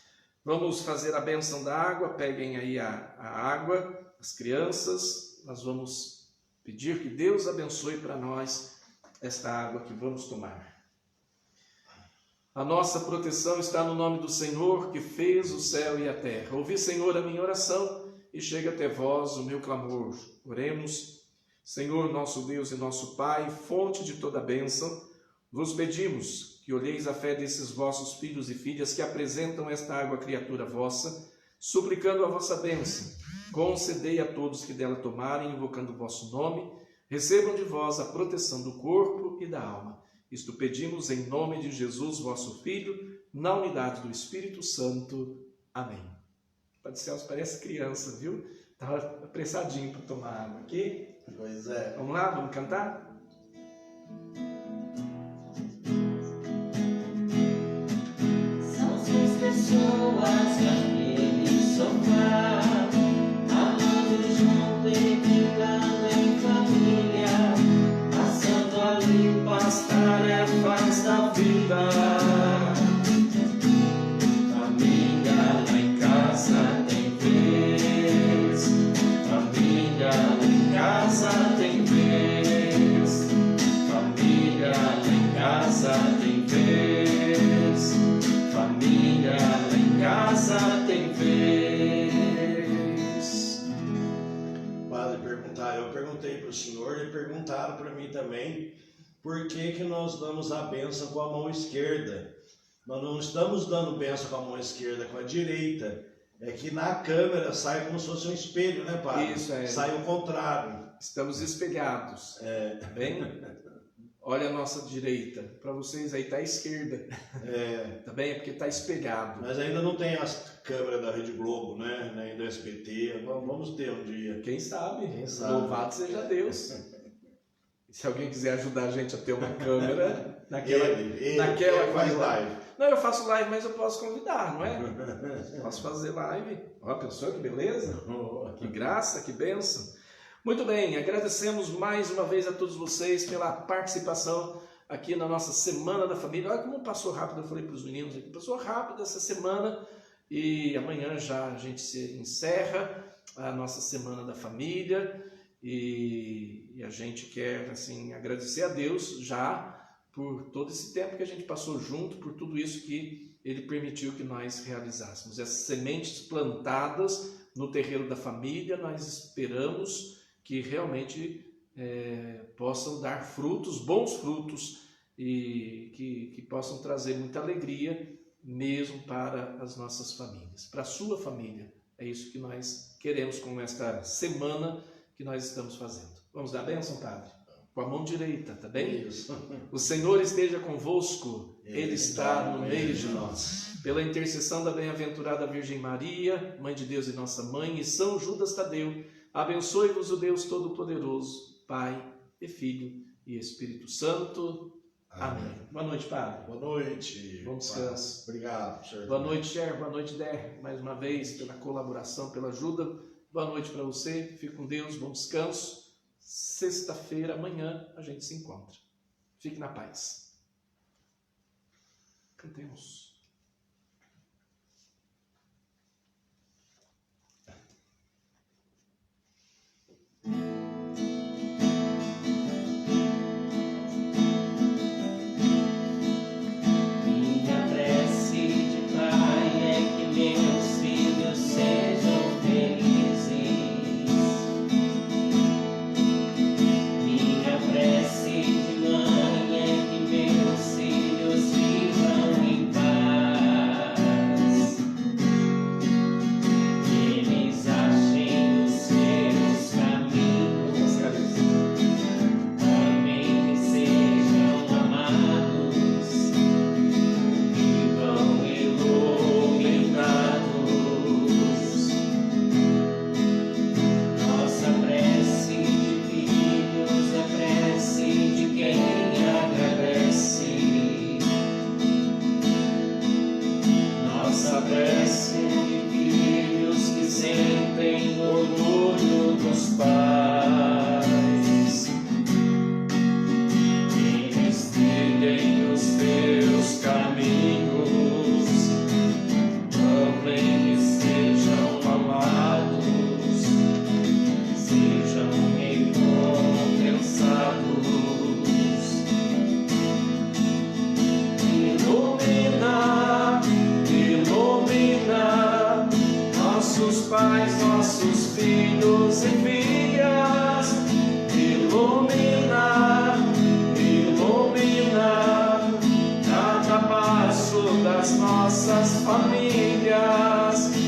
Vamos fazer a bênção da água. Peguem aí a água, as crianças. Nós vamos pedir que Deus abençoe para nós esta água que vamos tomar. A nossa proteção está no nome do Senhor, que fez o céu e a terra. Ouvi, Senhor, a minha oração e chega até vós o meu clamor. Oremos. Senhor, nosso Deus e nosso Pai, fonte de toda bênção, vos pedimos que olheis a fé desses vossos filhos e filhas que apresentam esta água, criatura vossa, suplicando a vossa bênção. Concedei a todos que dela tomarem, invocando o vosso nome, recebam de vós a proteção do corpo e da alma. Isto pedimos em nome de Jesus, vosso Filho, na unidade do Espírito Santo. Amém. Pai do céu, parece criança, viu? Estava apressadinho para tomar água aqui. Pois é. Vamos lá, vamos cantar? São 6 pessoas naquele sofá, amando junto e brincando em família, passando a limpo as tarefas da vida. Família lá em casa tem vez, família lá em casa tem vez, família lá em casa tem vez, família lá em casa tem vez. Padre, eu perguntei para o senhor e perguntaram para mim também por que nós damos a bênção com a mão esquerda. Nós não estamos dando bênção com a mão esquerda, com a direita. É que na câmera sai como se fosse um espelho, né, padre? Isso, é. Sai o contrário. Estamos espelhados. Tá bem? Olha a nossa direita. Para vocês aí está à esquerda. Tá bem? É porque está espelhado. Mas ainda não tem as câmeras da Rede Globo, né? Nem do SBT. Vamos ter um dia. Quem sabe? Quem sabe? Louvado seja Deus. Se alguém quiser ajudar a gente a ter uma câmera Ele naquela faz qualidade. live. Não, eu faço live, mas eu posso convidar, não é? Posso fazer live. Ó, pensou que beleza? Que graça, que bênção. Muito bem, agradecemos mais uma vez a todos vocês pela participação aqui na nossa Semana da Família. Olha como passou rápido, eu falei para os meninos aqui, passou rápido essa semana e amanhã já a gente se encerra a nossa Semana da Família e a gente quer assim agradecer a Deus já por todo esse tempo que a gente passou junto, por tudo isso que Ele permitiu que nós realizássemos. Essas sementes plantadas no terreiro da família, nós esperamos que realmente possam dar frutos, bons frutos, e que possam trazer muita alegria mesmo para as nossas famílias, para a sua família. É isso que nós queremos com esta semana que nós estamos fazendo. Vamos dar a bênção, Padre? Com a mão direita, tá bem? Isso. O Senhor esteja convosco, Ele está no meio de nós. Pela intercessão da bem-aventurada Virgem Maria, Mãe de Deus e nossa Mãe, e São Judas Tadeu, abençoe-vos o Deus Todo-Poderoso, Pai e Filho e Espírito Santo. Amém. Boa noite, Padre. Boa noite. Bom descanso. Obrigado, senhor. Boa noite, Cher. Boa noite, Der. Mais uma vez, pela colaboração, pela ajuda. Boa noite para você. Fique com Deus. Bom descanso. Sexta-feira, amanhã, a gente se encontra. Fique na paz. Cantemos. Minha prece de pai é que meus filhos sejam felizes. Minha prece de mãe é que meus filhos vivam em paz. Que eles achem os seus caminhos, amém, que sejam amados, vivam iluminados. Nossa prece de filhos é prece de quem agradece. Nossa prece de filhos que sentem orgulho dos pais. Eles trilhem os teus caminhos, amém, que sejam amados, sejam recompensados. Ilumina, ilumina nossos pais, nossos filhos e filhas. Ilumina, ilumina cada passo das nossas famílias.